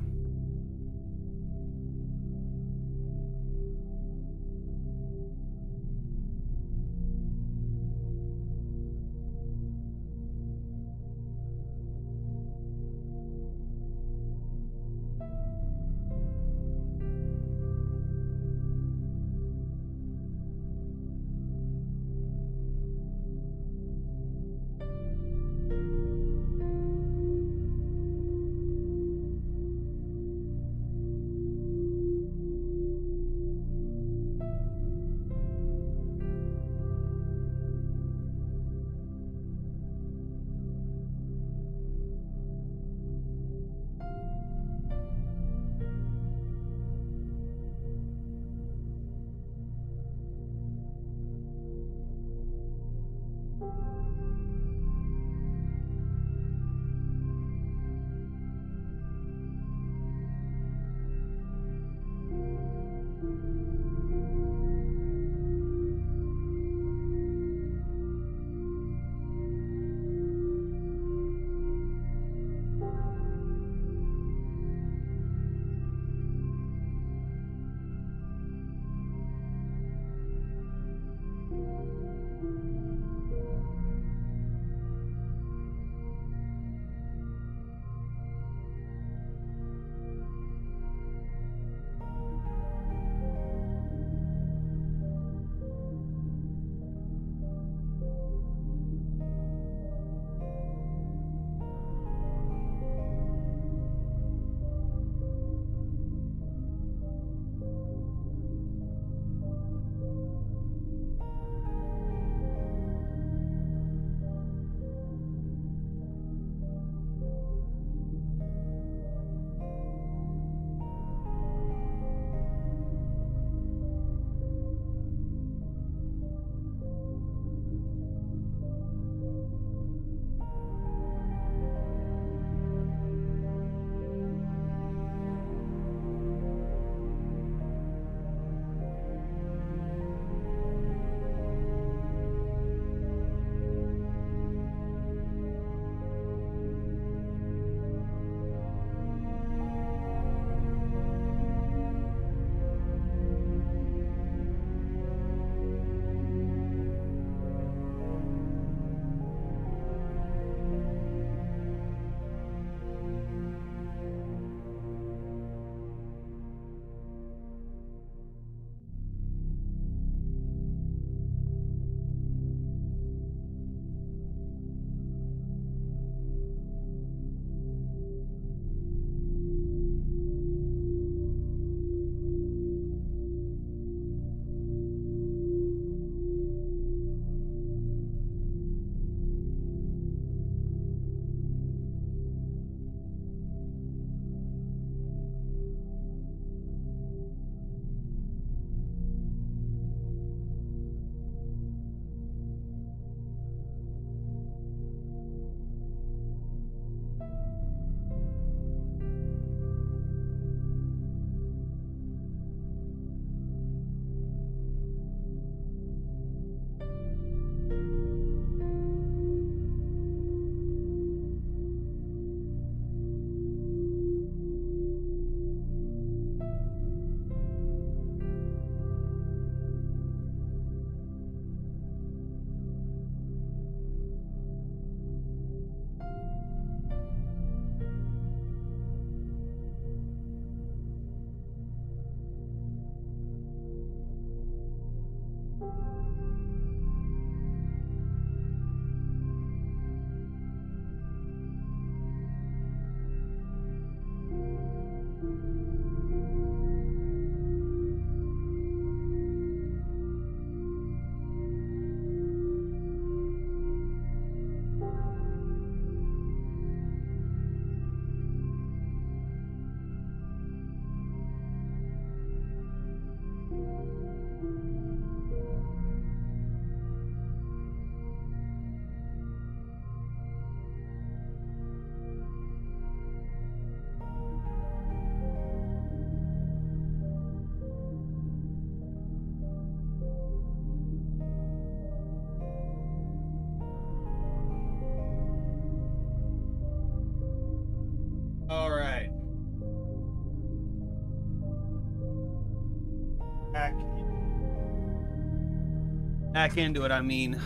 back into it, I mean,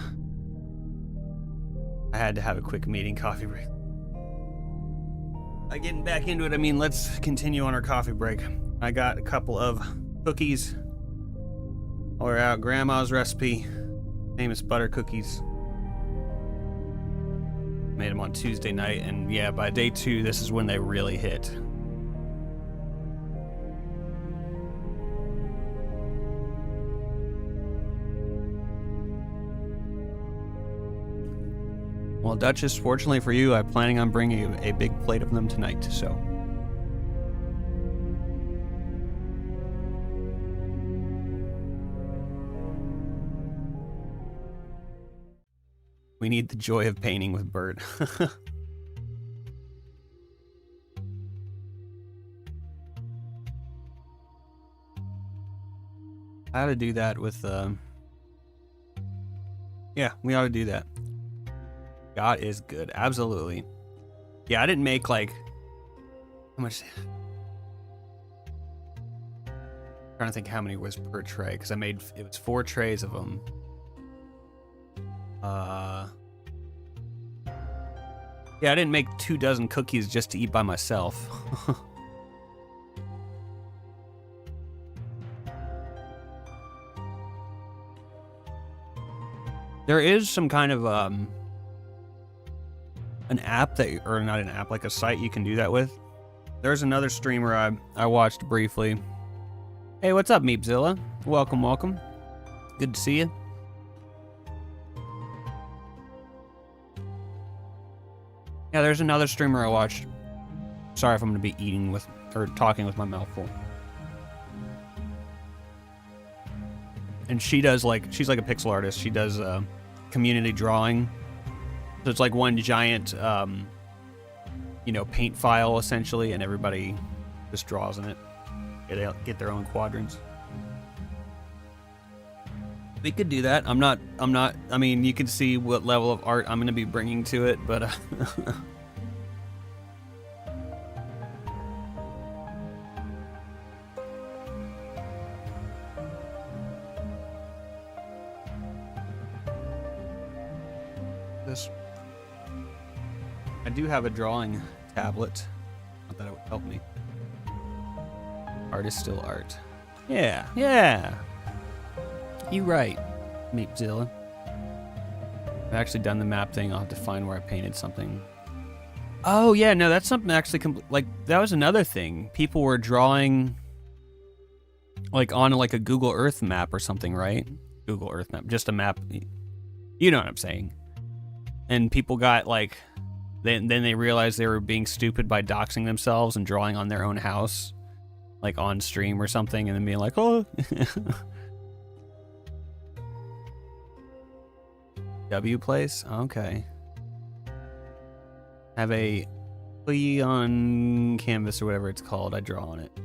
I had to have a quick meeting coffee break. By getting back into it, I mean, let's continue on our coffee break. I got a couple of cookies. Or out Grandma's recipe, famous butter cookies. Made them on Tuesday night, and yeah, by day 2, this is when they really hit. Well, Duchess, fortunately for you, I'm planning on bringing you a big plate of them tonight, so. We need the joy of painting with Bert. I ought to do that with, yeah, we ought to do that. God is good, absolutely. Yeah, I didn't make, like, how much? I'm trying to think how many was per tray, because I made, it was 4 trays of them. Yeah, I didn't make 24 cookies just to eat by myself. There is some kind of an app that, or not an app, like a site you can do that with. There's another streamer I watched briefly. Hey, what's up, Meepzilla? Welcome, welcome. Good to see you. Yeah, there's another streamer I watched. Sorry if I'm gonna be eating with, or talking with my mouth full. And she does, like, she's like a pixel artist. She does community drawing. So it's like one giant, you know, paint file essentially, and everybody just draws in it. They get their own quadrants. We could do that. I'm not, I mean, you can see what level of art I'm going to be bringing to it, but this, I do have a drawing tablet. Not that it would help me. Art is still art. Yeah, yeah. You right, Meepzilla. I've actually done the map thing. I'll have to find where I painted something. Oh yeah, no, that's something actually like that was another thing. People were drawing like on like a Google Earth map or something, right? Google Earth map, just a map. You know what I'm saying? And people got like, then they realized they were being stupid by doxing themselves and drawing on their own house, like on stream or something, and then being like, oh. W place? Okay. Have a plea on canvas or whatever it's called. I draw on it.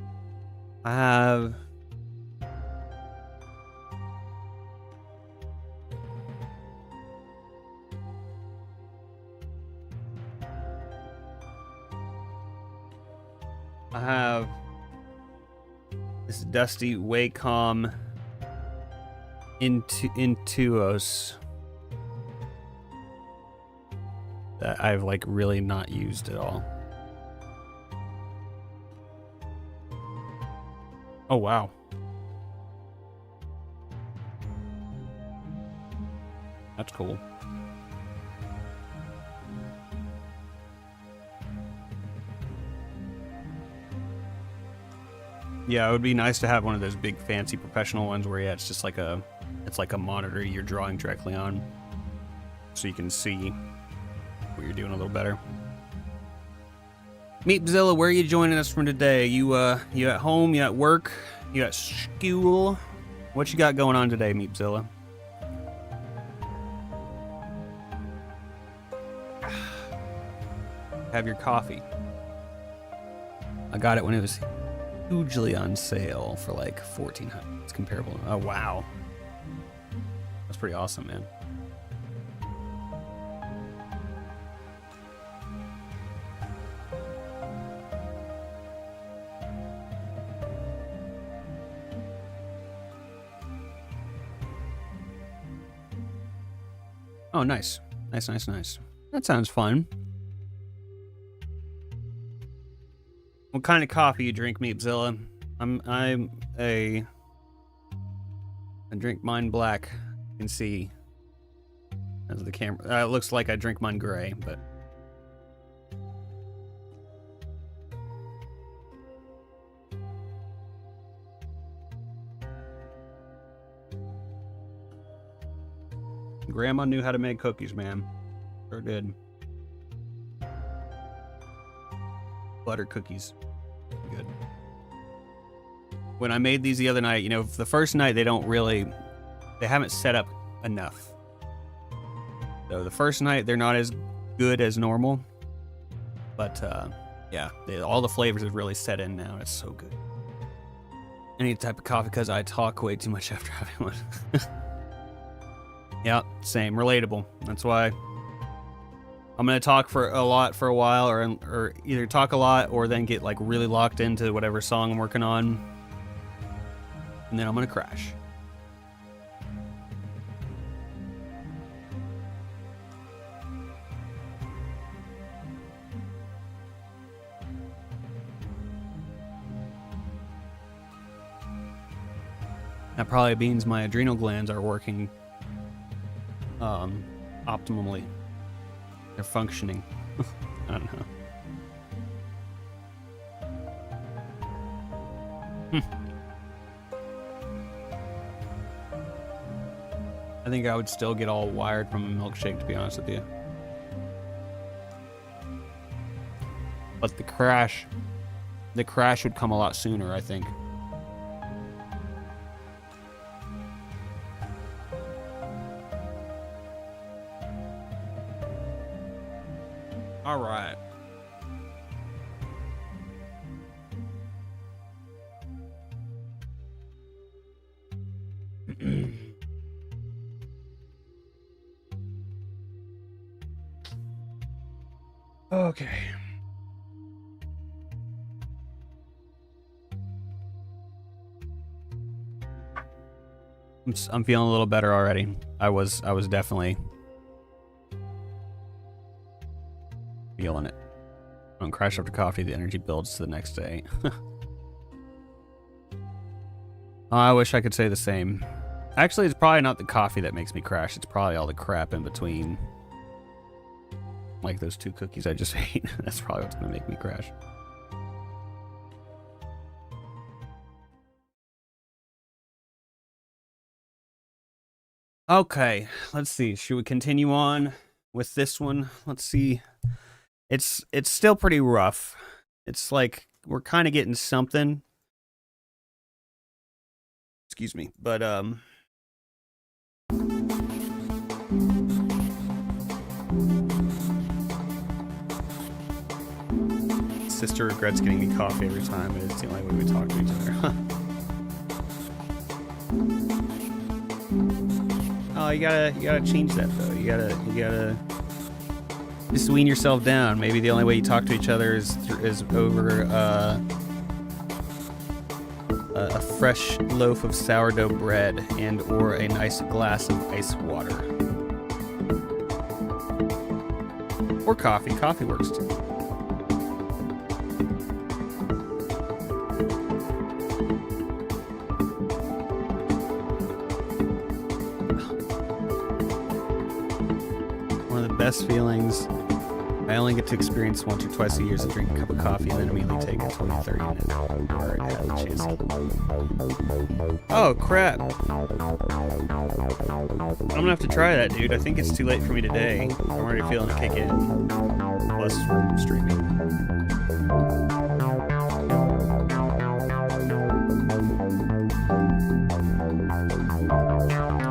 I have... I have this Dusty Wacom Intuos that I've like really not used at all. Oh wow. That's cool. Yeah, it would be nice to have one of those big fancy professional ones where yeah, it's just like a monitor you're drawing directly on, so you can see what you're doing a little better. Meepzilla, where are you joining us from today? You at home? You at work? You at school? What you got going on today, Meepzilla? Have your coffee. I got it when it was hugely on sale for like $1,400. It's comparable. Oh wow, that's pretty awesome, man. Oh, nice. Nice, nice, nice. That sounds fun. What kind of coffee you drink, Meepzilla? I drink mine black. You can see as the camera. It looks like I drink mine gray, but Grandma knew how to make cookies, man. Sure did. Butter cookies. Good. When I made these the other night, you know, the first night they haven't set up enough. So the first night they're not as good as normal. But yeah, all the flavors have really set in now. It's so good. Any type of coffee because I talk way too much after having one. Yeah, same. Relatable. That's why I'm gonna talk for a while, or either talk a lot or then get like really locked into whatever song I'm working on, and then I'm gonna crash. That probably means my adrenal glands are working optimally. They're functioning. I don't know. I think I would still get all wired from a milkshake, to be honest with you. But the crash would come a lot sooner, I think. All right. Okay. I'm feeling a little better already. I was definitely feeling it. On crash after coffee, the energy builds to the next day. I wish I could say the same. Actually, it's probably not the coffee that makes me crash. It's probably all the crap in between. Like those 2 cookies I just ate. That's probably what's going to make me crash. Okay, let's see. Should we continue on with this one? Let's see. It's still pretty rough. It's like we're kind of getting something. Excuse me, but sister regrets getting me coffee every time, and it's the only way we talk to each other. Oh, you gotta change that though. You gotta just wean yourself down. Maybe the only way you talk to each other is over a fresh loaf of sourdough bread and or a nice glass of ice water. Or coffee. Coffee works too. One of the best feelings I only get to experience once or twice a year is to drink a cup of coffee and then immediately take a 20-30 minute or have a chance. Oh crap. I'm gonna have to try that, dude. I think it's too late for me today. I'm already feeling it kick in. Plus from streaming.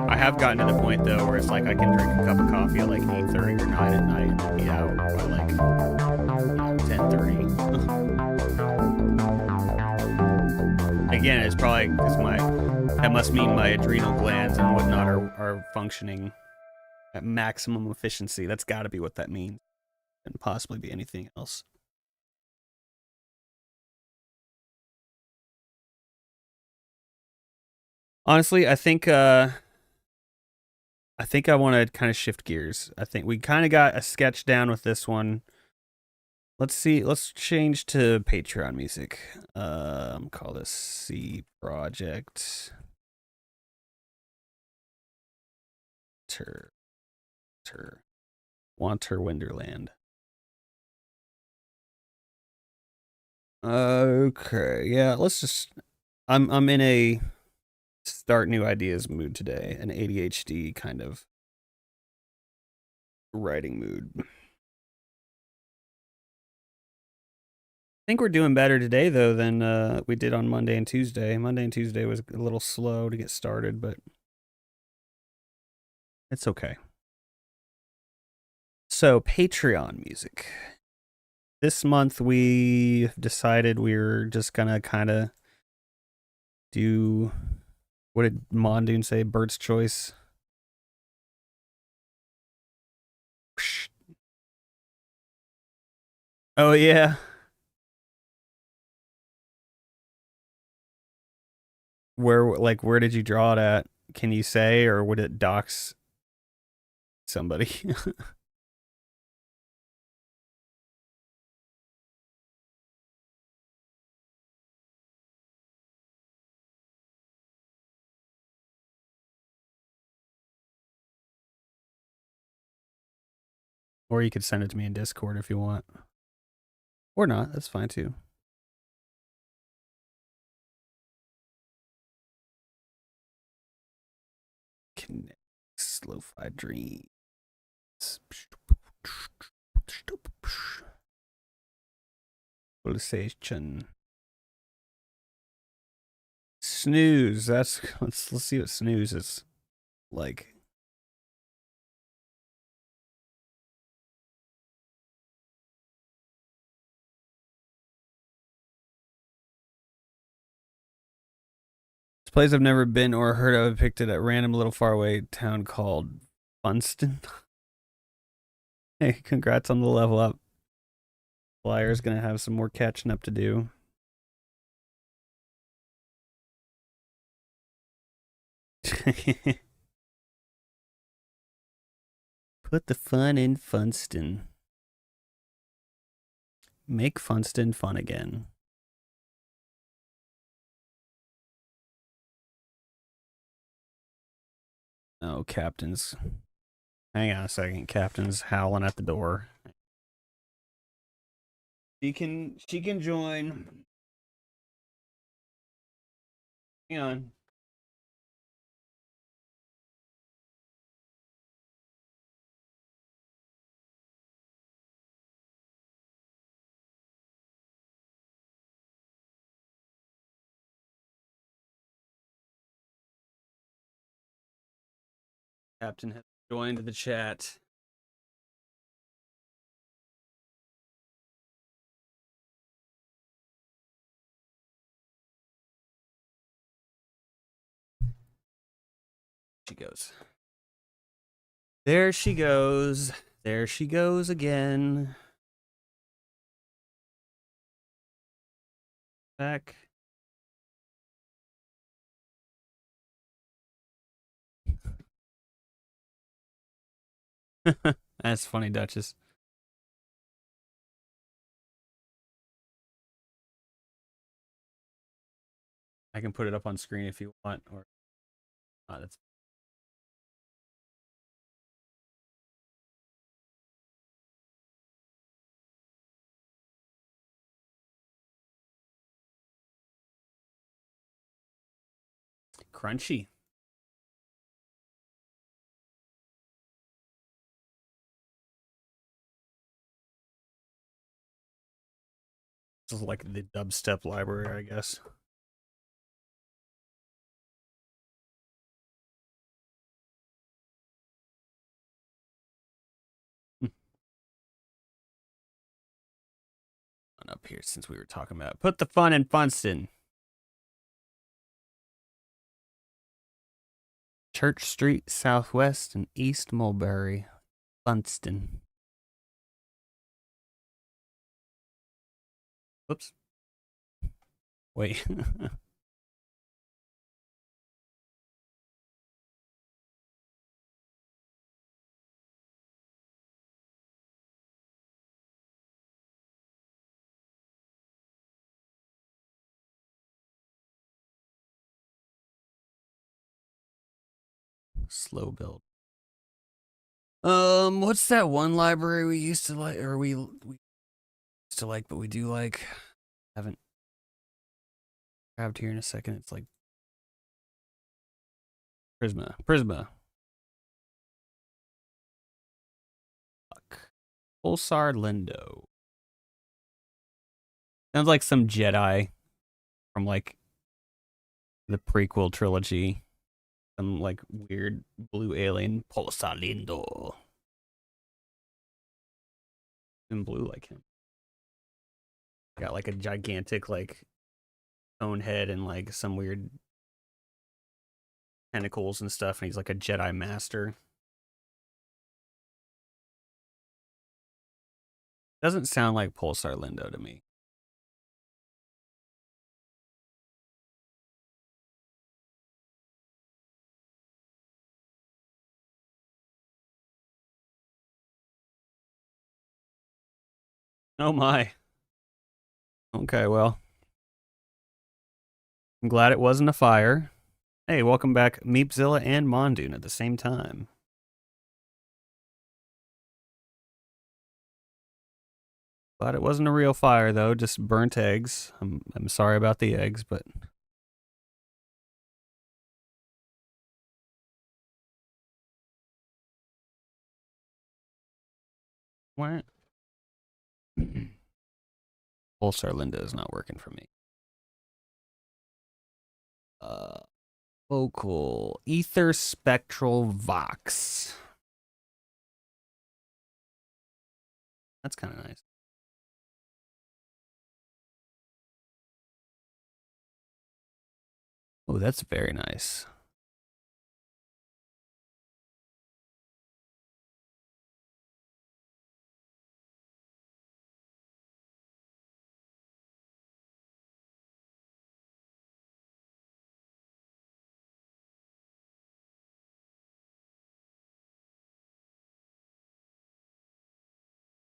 I have gotten to the point though where it's like I can drink a cup of coffee at like 8:30 or 9 at night and be out by like 10:30. Again, it's probably because that must mean my adrenal glands and whatnot are functioning at maximum efficiency. That's got to be what that means, and possibly be anything else. Honestly, I think I think I want to kind of shift gears. I think we kind of got a sketch down with this one. Let's see. Let's change to Patreon music. Call this C Project. Wanter Wonderland. Okay, yeah, let's just I'm in a start new ideas mood today, an ADHD kind of writing mood. I think we're doing better today though than we did on Monday and Tuesday. Monday and Tuesday was a little slow to get started, but it's okay. So, Patreon music. This month we decided we're just gonna kind of do, what did Mondoon say? Bird's choice. Oh yeah. Where did you draw it at? Can you say, or would it dox somebody? Or you could send it to me in Discord if you want. Or not, that's fine too. Connect, Lo-Fi Dreams. Pulsation. Snooze. Let's see what snooze is like. This place I've never been or heard of, picked it at random little faraway town called Funston. Hey, congrats on the level up. Flyer's gonna have some more catching up to do. Put the fun in Funston. Make Funston fun again. Oh, Captain's. Hang on a second. Captain's howling at the door. She can join. Hang on. Captain has joined the chat. She goes. There she goes. There she goes again. Back. That's funny, Duchess. I can put it up on screen if you want, or that's crunchy. This is like the dubstep library, I guess. Up here, since we were talking about put the fun in Funston. Church Street, Southwest, and East Mulberry, Funston. Whoops. Wait. Slow build. What's that one library we used to like, or we used to like, but we do like, haven't grabbed here in a second. It's like Prisma. Fuck. Pulsar Lindo. Sounds like some Jedi from like the prequel trilogy. Some like weird blue alien. Pulsar Lindo. In blue like him. Got like a gigantic like cone head and like some weird tentacles and stuff, and he's like a Jedi master. Doesn't sound like Pulsar Lindo to me. Oh my. Okay, well. I'm glad it wasn't a fire. Hey, welcome back, Meepzilla and Mondoon at the same time. Glad it wasn't a real fire though, just burnt eggs. I'm sorry about the eggs, but what? Pulsar Lindo is not working for me. Vocal Ether Spectral Vox. That's kind of nice. Oh, that's very nice.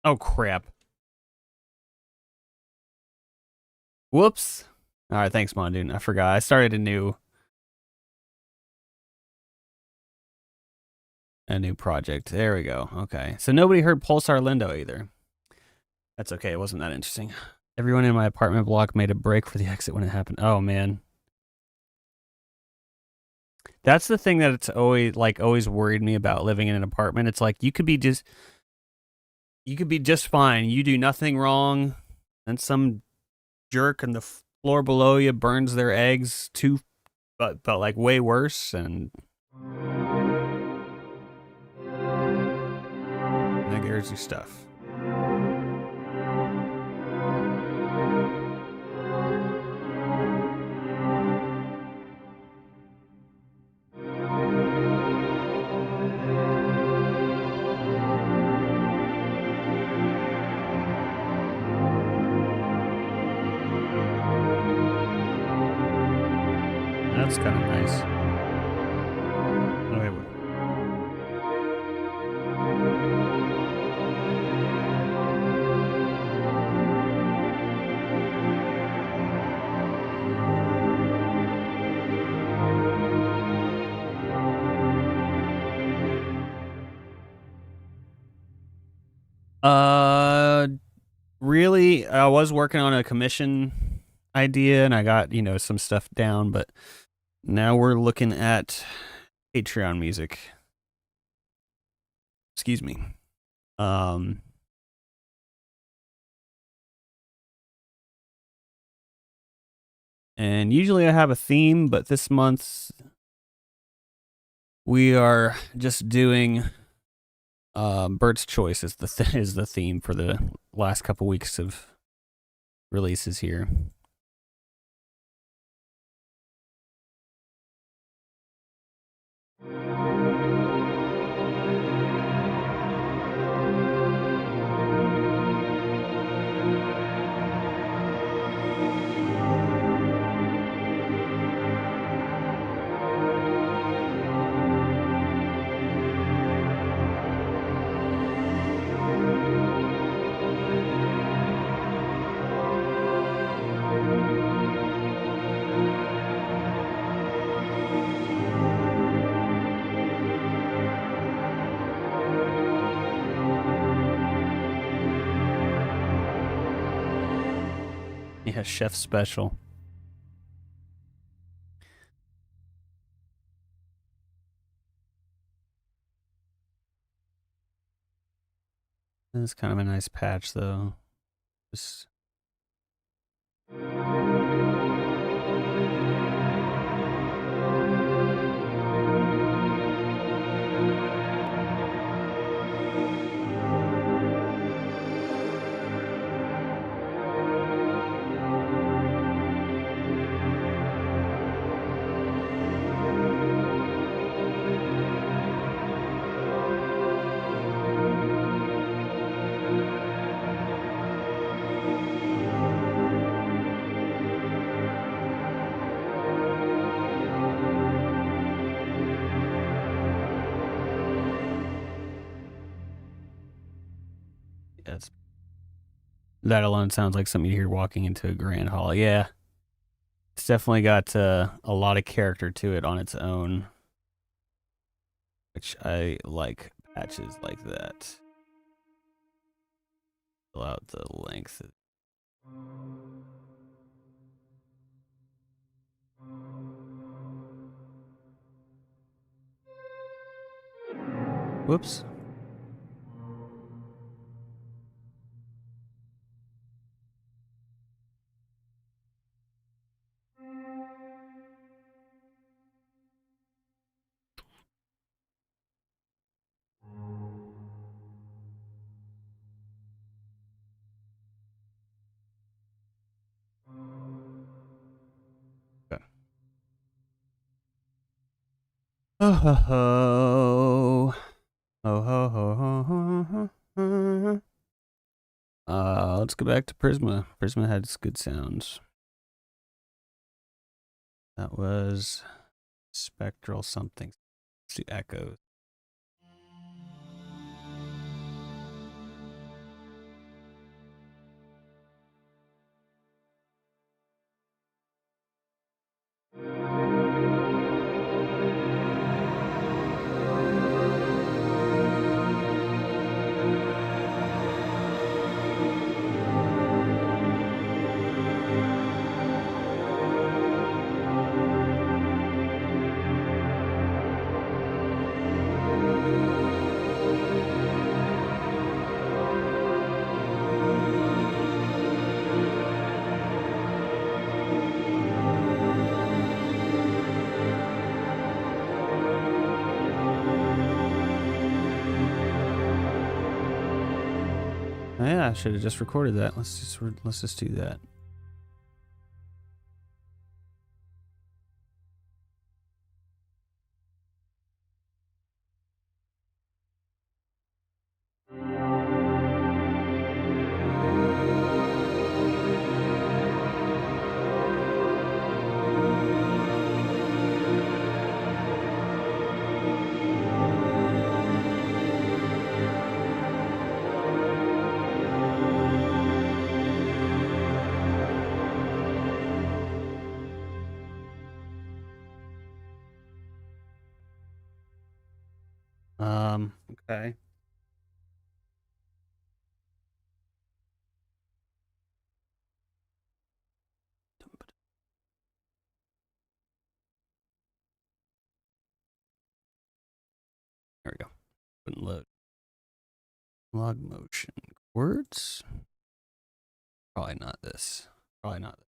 Oh, crap. Whoops. All right, thanks, Mondoon. I forgot. I started a new project. There we go. Okay. So nobody heard Pulsar Lindo either. That's okay. It wasn't that interesting. Everyone in my apartment block made a break for the exit when it happened. Oh, man. That's the thing that it's always worried me about living in an apartment. It's like you could be just fine. You do nothing wrong, and some jerk on the floor below you burns their eggs too, but like way worse, and there's your stuff. That's kind of nice. Really, I was working on a commission idea and I got, some stuff down, but now we're looking at Patreon music. Excuse me. And usually I have a theme, but this month we are just doing Bert's Choice is the theme for the last couple weeks of releases here. Yeah, chef special. It's kind of a nice patch, though. Just... Yes. That alone sounds like something you hear walking into a grand hall. Yeah. It's definitely got a lot of character to it on its own. Which I like patches like that. Fill out the length. Whoops. Okay. Oh ho ho. Oh ho ho ho ho ho. Let's go back to Prisma. Prisma had good sounds. That was spectral something. Let's do echoes. Oh, yeah, I should have just recorded that. Let's just do that. Okay. There we go. Wouldn't load. Log motion. Words? Probably not this. Probably not this.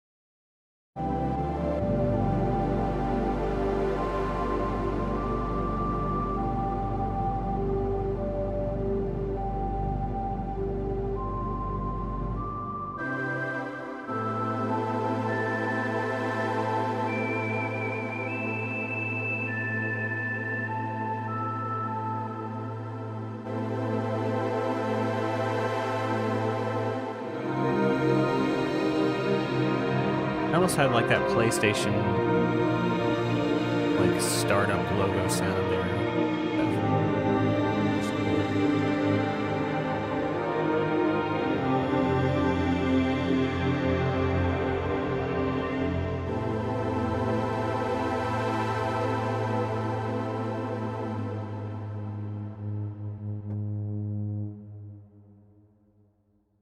I almost had like that PlayStation like startup logo sound there.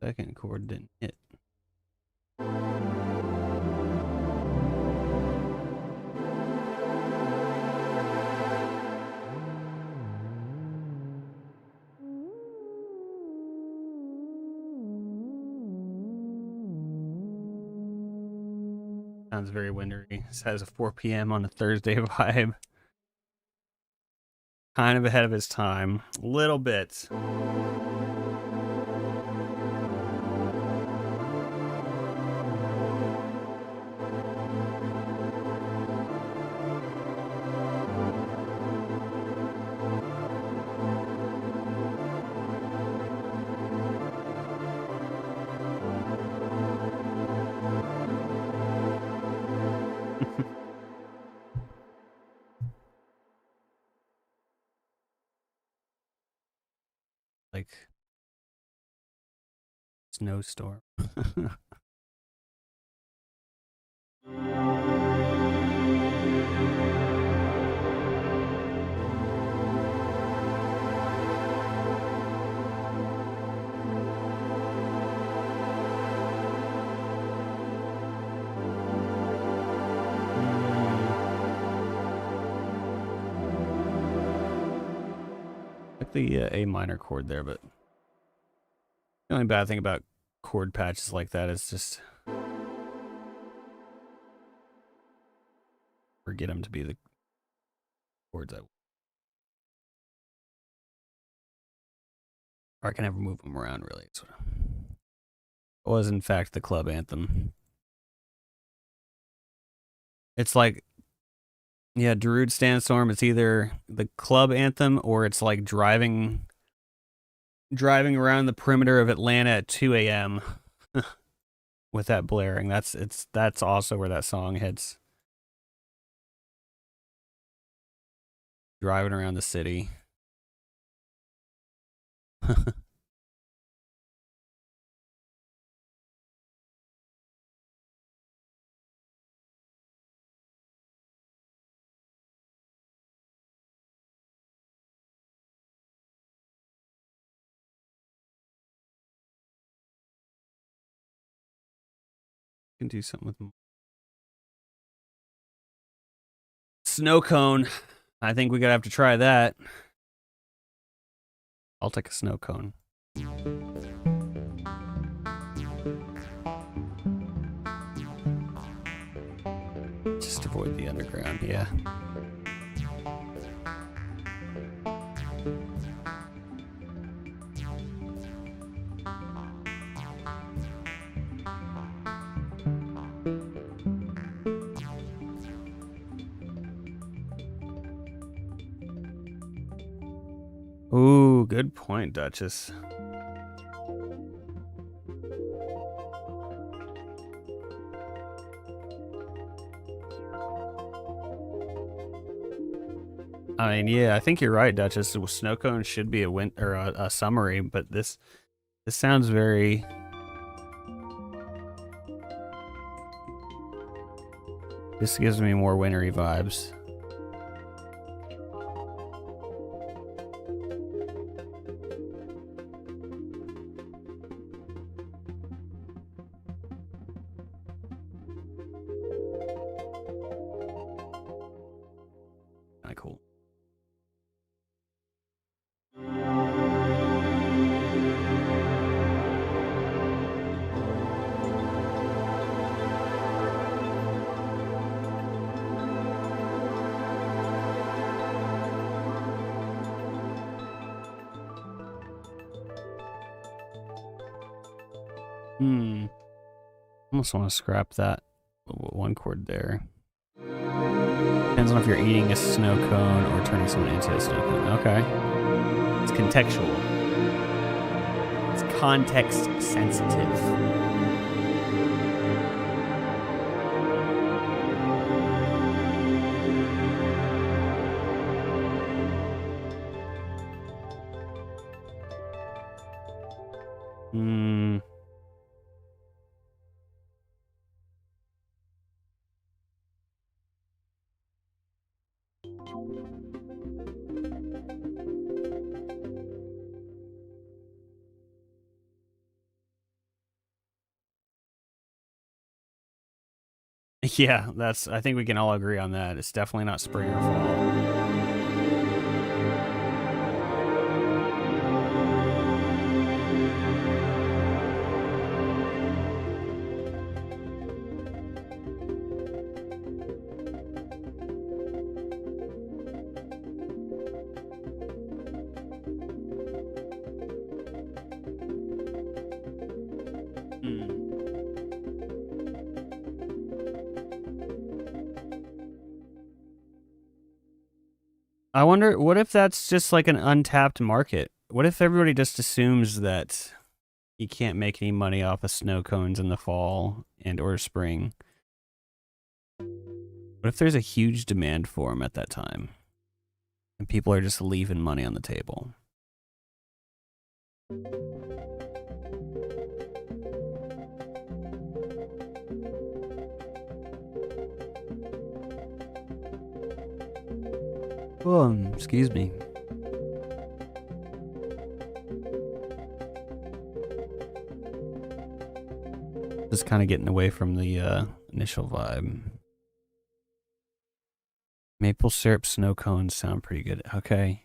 Second chord didn't hit. Sounds very wintry. This has a 4 p.m. on a Thursday vibe. Kind of ahead of his time. A little bit. Like snowstorm. Like the A minor chord there, but the only bad thing about chord patches like that is just forget them to be the chords or I can never move them around really. It was in fact the club anthem. It's like, yeah, Darude Sandstorm, it's either the club anthem or it's like driving around the perimeter of Atlanta at 2 a.m. with that blaring. That's also where that song hits. Driving around the city. Can do something with snow cone. I think we gotta have to try that. I'll take a snow cone. Just avoid the underground, yeah. Ooh, good point, Duchess. I mean, yeah, I think you're right, Duchess. Snow cone should be a summary, but this sounds very. This gives me more wintry vibes. Cool. Almost want to scrap that one chord there. Depends on if you're eating a snow cone or turning someone into a snow cone. Okay. It's contextual. It's context sensitive. Yeah, I think we can all agree on that. It's definitely not spring or fall. I wonder, what if that's just like an untapped market? What if everybody just assumes that you can't make any money off of snow cones in the fall and or spring? What if there's a huge demand for them at that time? And people are just leaving money on the table? Oh, excuse me. Just kind of getting away from the initial vibe. Maple syrup snow cones sound pretty good. Okay.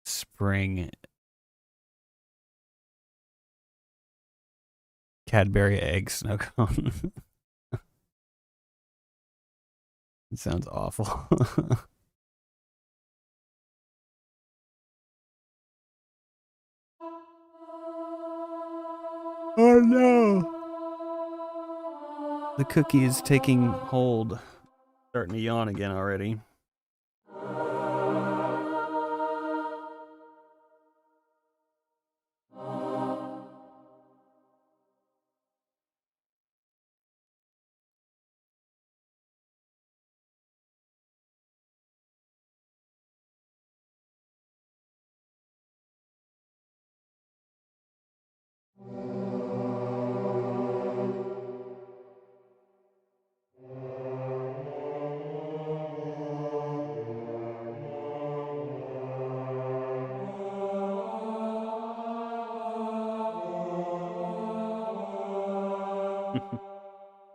Spring. Cadbury egg snow cone. It sounds awful. Oh no! The cookie is taking hold. Starting to yawn again already.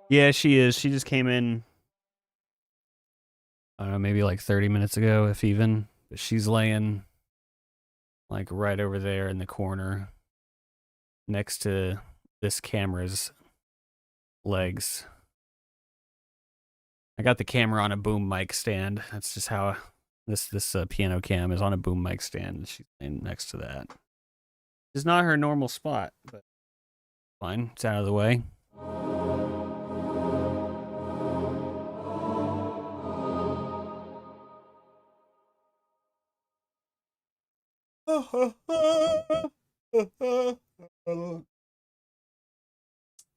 Yeah, she is. She just came in, I don't know, maybe like 30 minutes ago, if even. But she's laying like right over there in the corner next to this camera's legs. I got the camera on a boom mic stand. That's just how this piano cam is on a boom mic stand. She's laying next to that. It's not her normal spot, but fine. It's out of the way.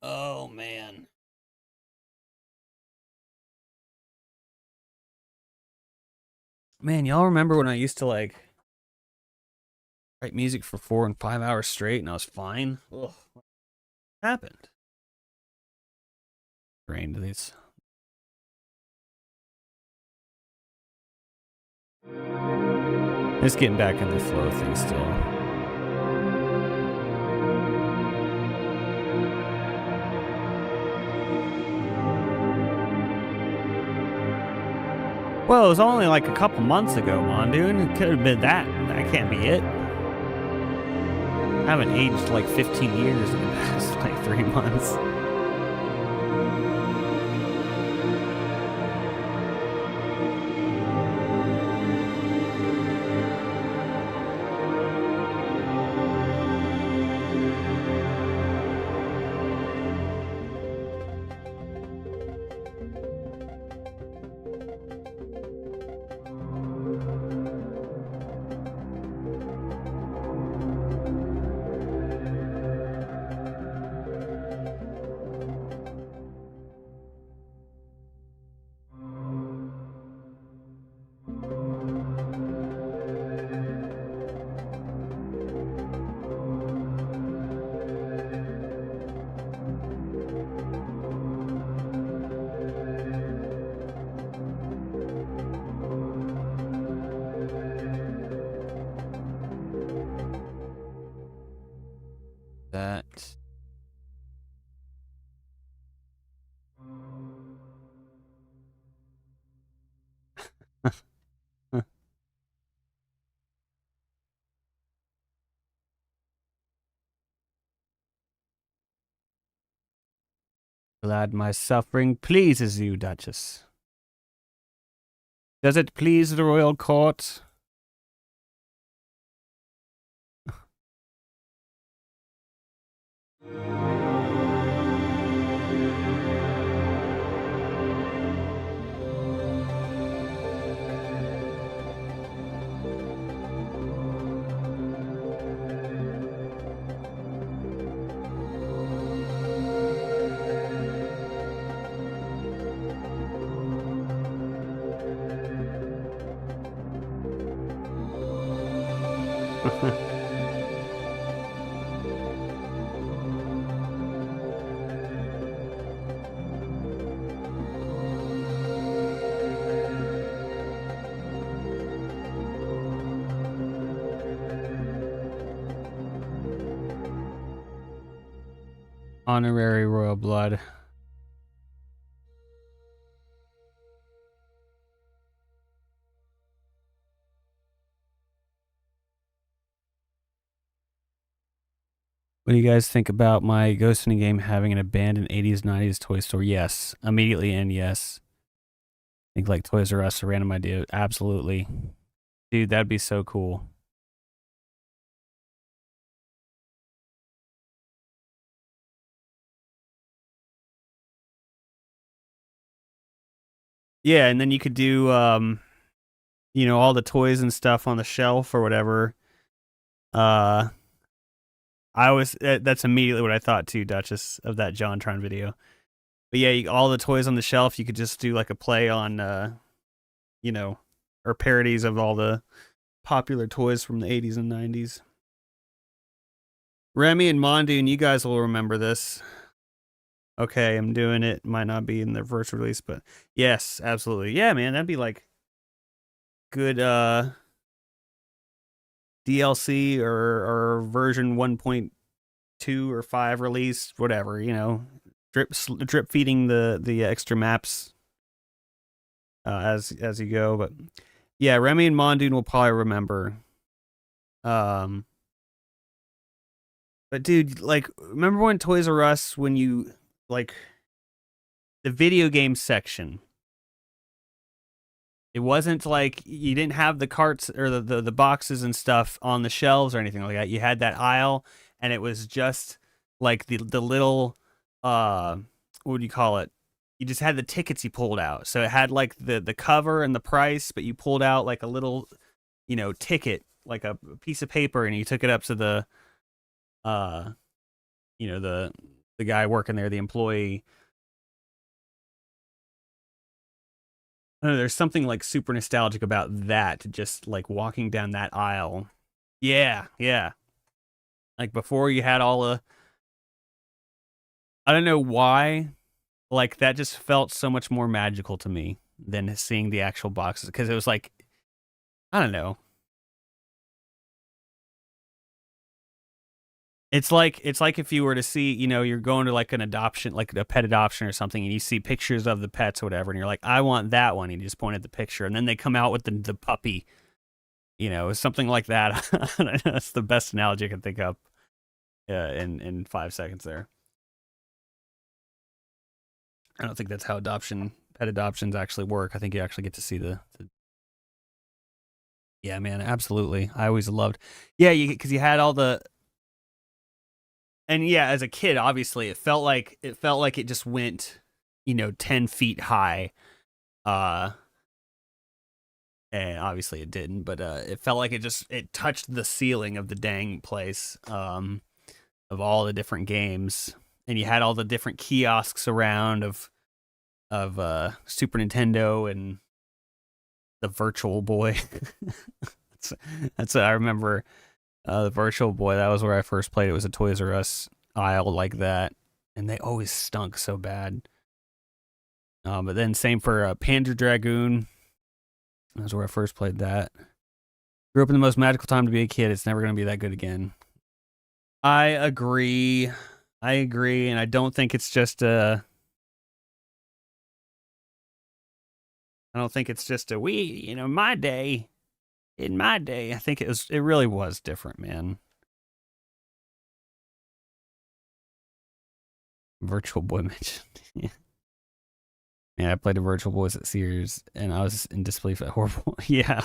Oh man. Man, y'all remember when I used to like write music for 4 and 5 hours straight and I was fine? Ugh. What happened? Drained these. Just getting back in the flow thing still. Well, it was only like a couple months ago, Mondoon. It could have been that. That can't be it. I haven't aged like 15 years in the past like 3 months. That. Glad my suffering pleases you, Duchess. Does it please the royal court? Honorary royal blood. What do you guys think about my Ghost in a Game having an abandoned 80s, 90s toy store? Yes. Immediately and yes. I think like Toys R Us, a random idea. Absolutely. Dude, that'd be so cool. Yeah, and then you could do, you know, all the toys and stuff on the shelf or whatever. That's immediately what I thought too, Duchess, of that JonTron video. But yeah, all the toys on the shelf, you could just do like a play on, you know, or parodies of all the popular toys from the 80s and 90s. Remy and Mondoon, you guys will remember this. Okay, I'm doing it. Might not be in the first release, but yes, absolutely. Yeah, man, that'd be like good DLC or version 1.2 or 5 release, whatever, you know. Drip feeding the extra maps as you go, but yeah, Remy and Mondoon will probably remember. But dude, like, remember when Toys R Us, when you like the video game section, it wasn't like you didn't have the carts or the boxes and stuff on the shelves or anything like that. You had that aisle, and it was just like the little what do you call it? You just had the tickets you pulled out. So it had like the cover and the price, but you pulled out like a little, you know, ticket, like a piece of paper, and you took it up to the you know, the guy working there, the employee. I don't know, there's something like super nostalgic about that, just like walking down that aisle. Yeah, yeah. Like before you had all the, I don't know why, like that just felt so much more magical to me than seeing the actual boxes, because it was like, I don't know. It's like if you were to see, you know, you're going to like an adoption, like a pet adoption or something, and you see pictures of the pets or whatever, and you're like, I want that one. And you just point at the picture, and then they come out with the puppy, you know, something like that. That's the best analogy I can think of in 5 seconds there. I don't think that's how pet adoptions actually work. I think you actually get to see the yeah, man, absolutely. I always loved, yeah, because you had all the, and yeah, as a kid, obviously, it felt like it just went, you know, 10 feet high, and obviously it didn't, but it felt like it touched the ceiling of the dang place, of all the different games, and you had all the different kiosks around of Super Nintendo and the Virtual Boy. that's I remember. The Virtual Boy, that was where I first played. It was a Toys R Us aisle like that, and they always stunk so bad. But then same for Panzer Dragoon. That was where I first played that. Grew up in the most magical time to be a kid. It's never going to be that good again. I agree, and I don't think it's just a. I don't think it's just a you know, my day. In my day, I think it really was different, man. Virtual Boy mentioned. Yeah, I played the Virtual Boys at Sears, and I was in disbelief at horrible. Yeah.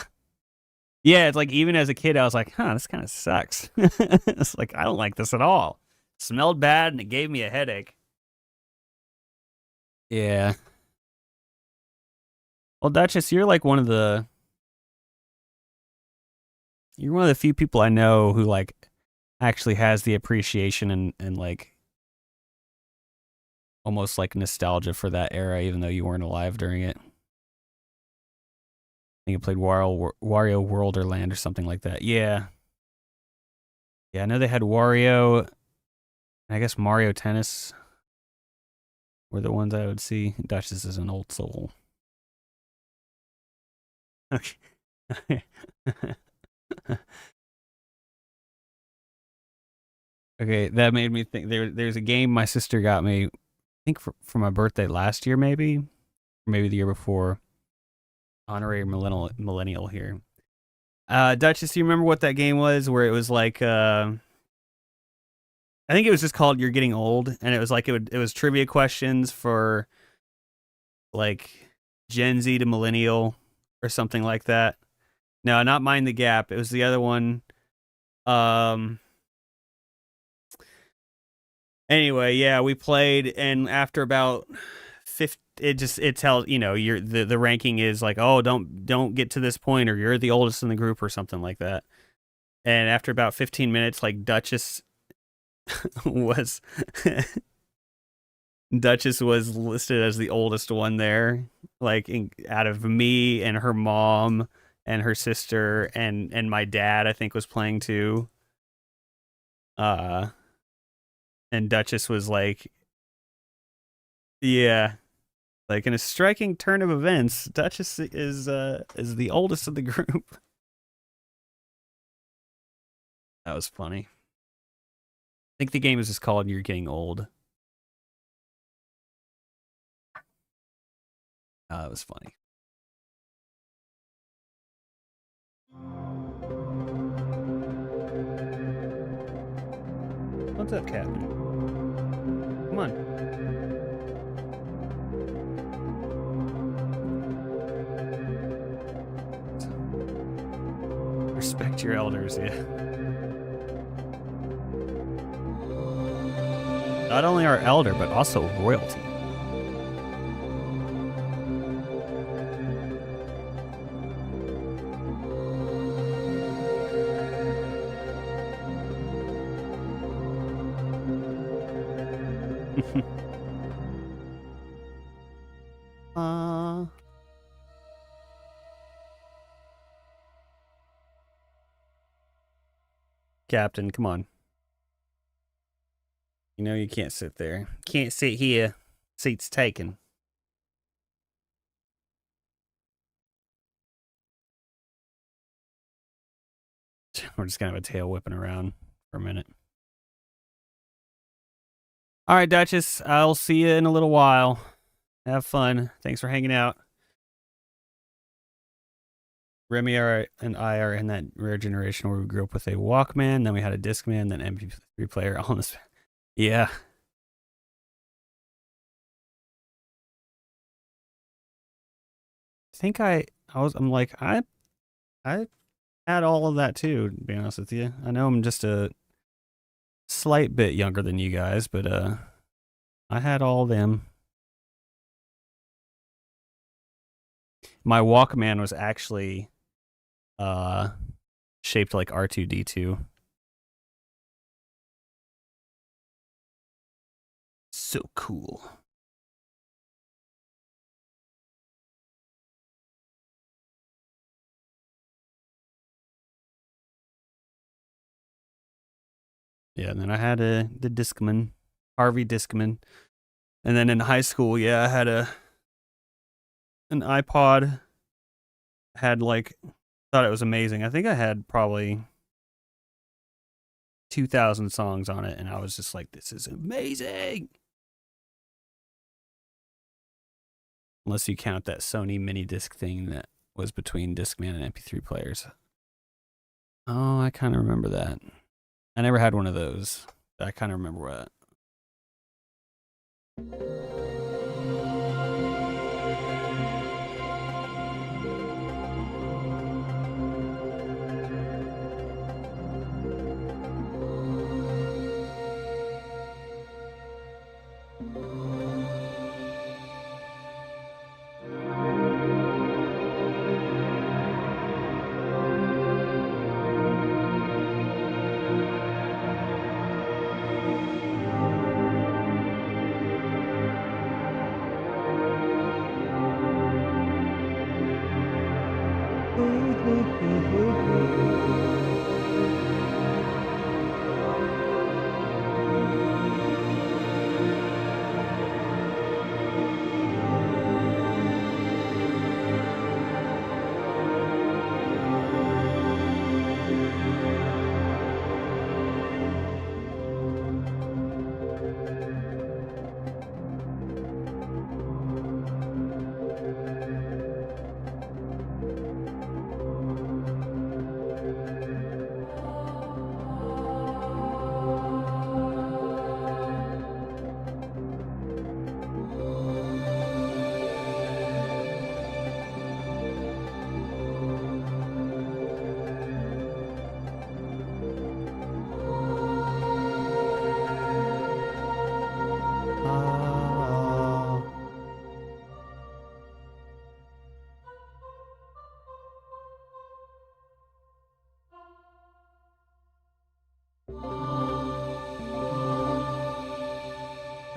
Yeah, it's like, even as a kid, I was like, huh, this kind of sucks. It's like, I don't like this at all. It smelled bad, and it gave me a headache. Yeah. Well, Duchess, you're like one of the few people I know who like actually has the appreciation and like almost like nostalgia for that era, even though you weren't alive during it. I think I played Wario World or Land or something like that. Yeah. Yeah, I know they had Wario, and I guess Mario Tennis were the ones I would see. Duchess is an old soul. Okay. Okay, that made me think. There's a game my sister got me, I think for my birthday last year, maybe the year before. Honorary millennial here. Duchess, do you remember what that game was? Where it was like, I think it was just called "You're Getting Old," and it was like it was trivia questions for like Gen Z to millennial or something like that. No, not Mind the Gap. It was the other one. Anyway, yeah, we played, and after about 50, it tells you're the ranking is like, oh, don't get to this point, or you're the oldest in the group or something like that. And after about 15 minutes, like Duchess was Duchess was listed as the oldest one there, like out of me and her mom and her sister and my dad, I think was playing too. And Duchess was like, yeah, like in a striking turn of events, Duchess is the oldest of the group. That was funny. I think the game is just called "You're Getting Old." It was funny. What's up, Captain? Come on. Respect your elders, yeah. Not only our elder, but also royalty. Captain, come on. You know you can't sit there. Can't sit here. Seat's taken. We're just gonna have a tail whipping around for a minute. All right, Duchess. I'll see you in a little while. Have fun. Thanks for hanging out. Remy and I are in that rare generation where we grew up with a Walkman, then we had a Discman, then MP3 player. All this. Yeah. I think I'm like, I had all of that too, to be honest with you. I know I'm just a slight bit younger than you guys, but I had all of them. My Walkman was actually shaped like R2-D2. So cool. Yeah, and then I had the Discman, Harvey Discman. And then in high school, yeah, I had an iPod. Had thought it was amazing. I think I had probably 2,000 songs on it, and I was just like, this is amazing. Unless you count that Sony mini disc thing that was between Discman and MP3 players. Oh, I kind of remember that. I never had one of those. I kind of remember what.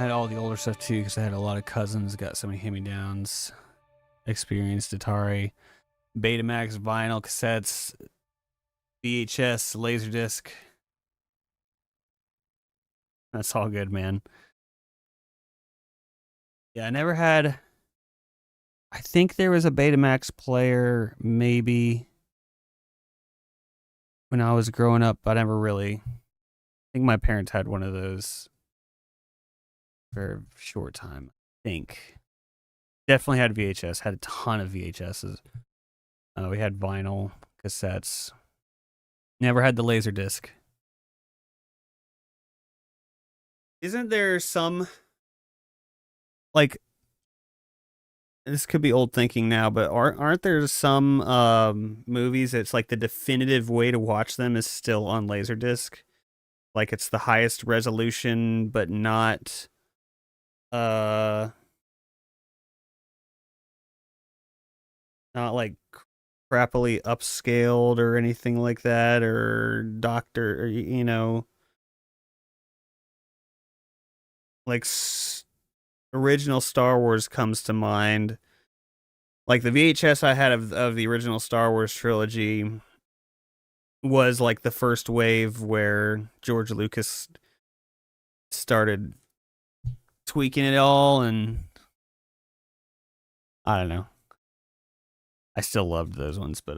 I had all the older stuff too because I had a lot of cousins, got so many hand-me-downs, experienced Atari, Betamax, vinyl, cassettes, VHS, Laserdisc. That's all good, man. Yeah, I never had... I think there was a Betamax player maybe when I was growing up, but I never really... I think my parents had one of those for a short time. I think. Definitely had VHS. Had a ton of VHSs. We had vinyl, cassettes. Never had the Laserdisc. Isn't there some... like... This could be old thinking now, but aren't there some movies that's like the definitive way to watch them is still on Laserdisc? Like it's the highest resolution, but not not like crappily upscaled or anything like that, or doctor, or, you know, like original Star Wars comes to mind. Like the VHS I had of the original Star Wars trilogy was like the first wave where George Lucas started tweaking it all, and I don't know. I still loved those ones, but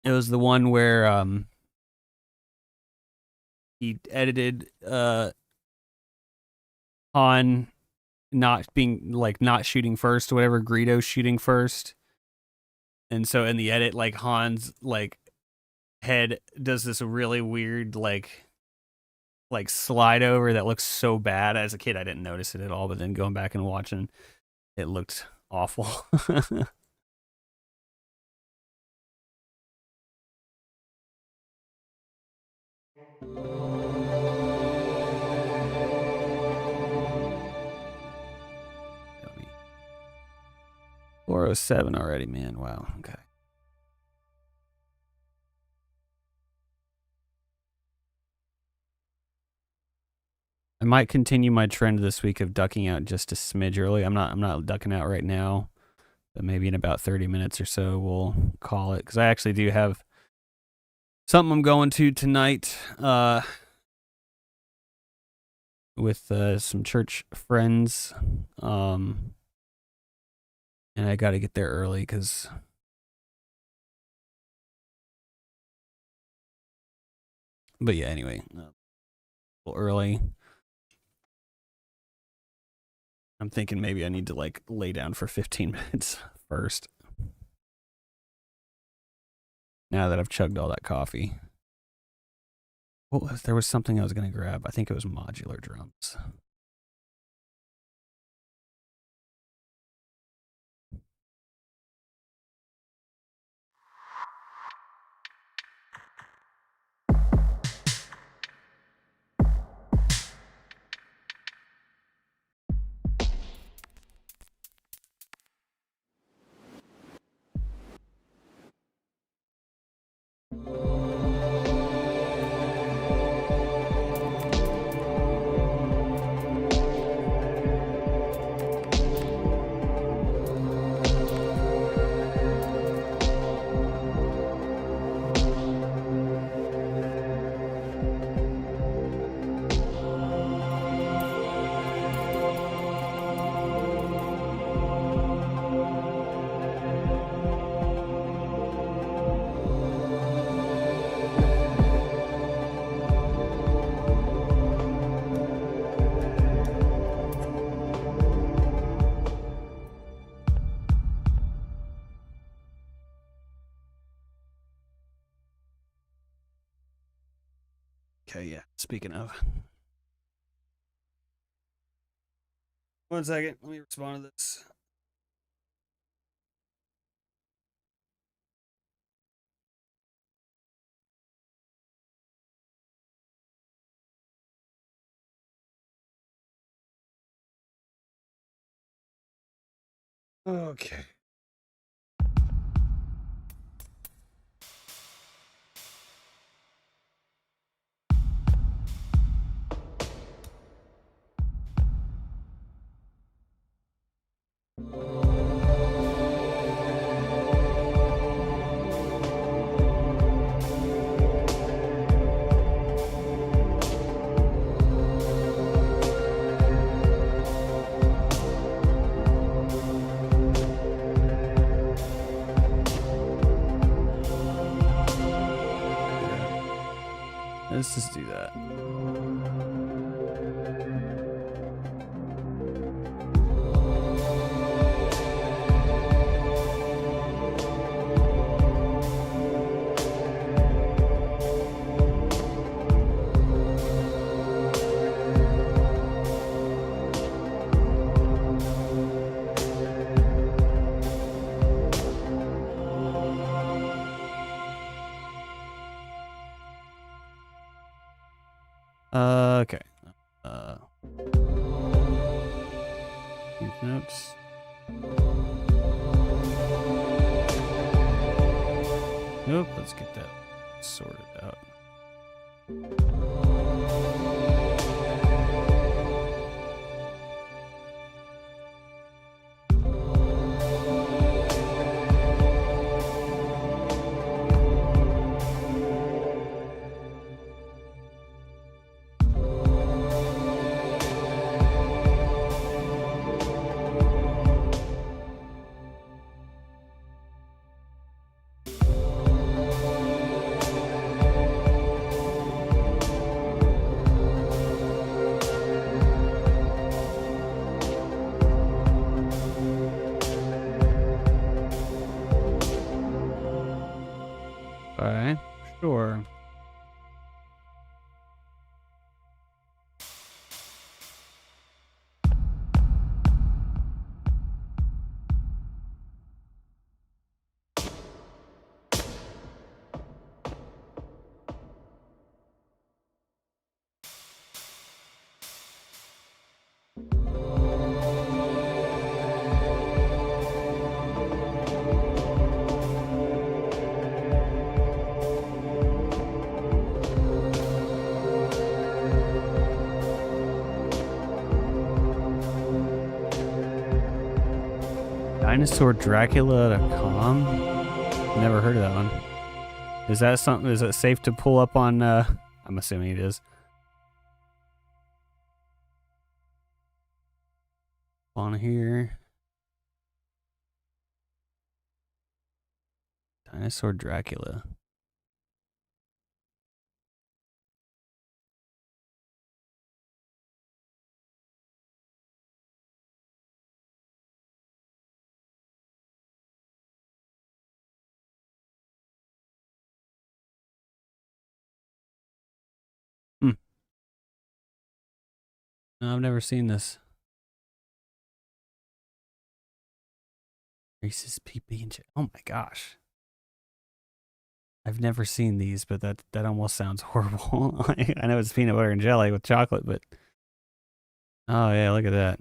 it was the one where he edited Han not being like not shooting first or whatever, Greedo shooting first. And so in the edit, like Han's like head does this really weird like slide over that looks so bad. As a kid I didn't notice it at all, but then going back and watching, it looked awful. Tell me. 407 already, man. Wow. Okay. I might continue my trend this week of ducking out just a smidge early. I'm not ducking out right now, but maybe in about 30 minutes or so we'll call it, because I actually do have something I'm going to tonight with some church friends, and I got to get there early because but yeah, anyway, a little early. I'm thinking maybe I need to like lay down for 15 minutes first. Now that I've chugged all that coffee. Well, there was something I was going to grab. I think it was modular drums. Okay, yeah. Speaking of. One second. Let me respond to this. Okay. Let's just do that. Okay. These notes. Nope, let's get that sorted out. Okay, sure. DinosaurDracula.com? Never heard of that one. Is that something? Is it safe to pull up on? I'm assuming it is. On here. Dinosaur Dracula. No, I've never seen this. Reese's PP and oh my gosh. I've never seen these, but that almost sounds horrible. I know it's peanut butter and jelly with chocolate, but oh yeah, look at that.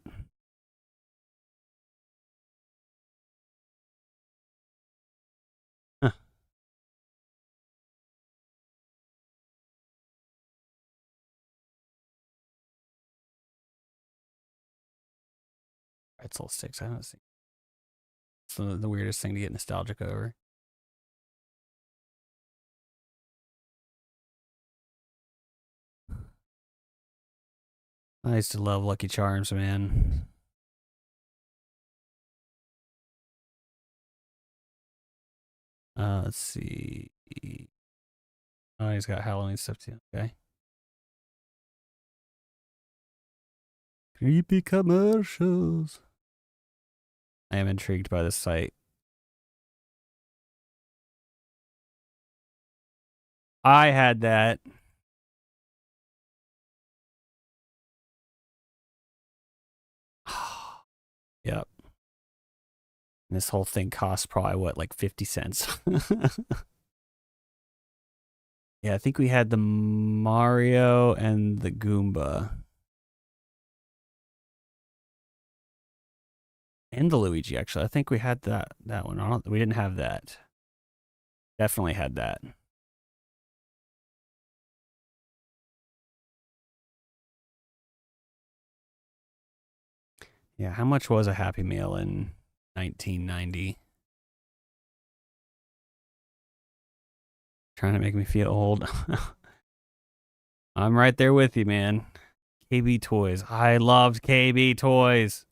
Huh. Pretzel sticks. I don't see. It's the weirdest thing to get nostalgic over. I used to love Lucky Charms, man. Let's see. Oh, he's got Halloween stuff too. Okay. Creepy commercials. I am intrigued by this site. I had that. Yep. And this whole thing costs probably what, like 50 cents? Yeah, I think we had the Mario and the Goomba. And the Luigi, actually. I think we had that one. We didn't have that. Definitely had that. Yeah, how much was a Happy Meal in 1990? Trying to make me feel old. I'm right there with you, man. KB Toys. I loved KB Toys.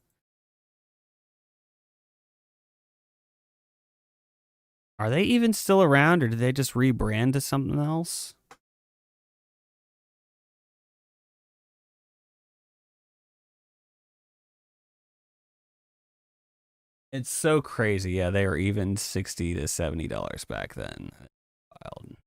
Are they even still around, or did they just rebrand to something else? It's so crazy. Yeah, they were even $60 to $70 back then. Wild.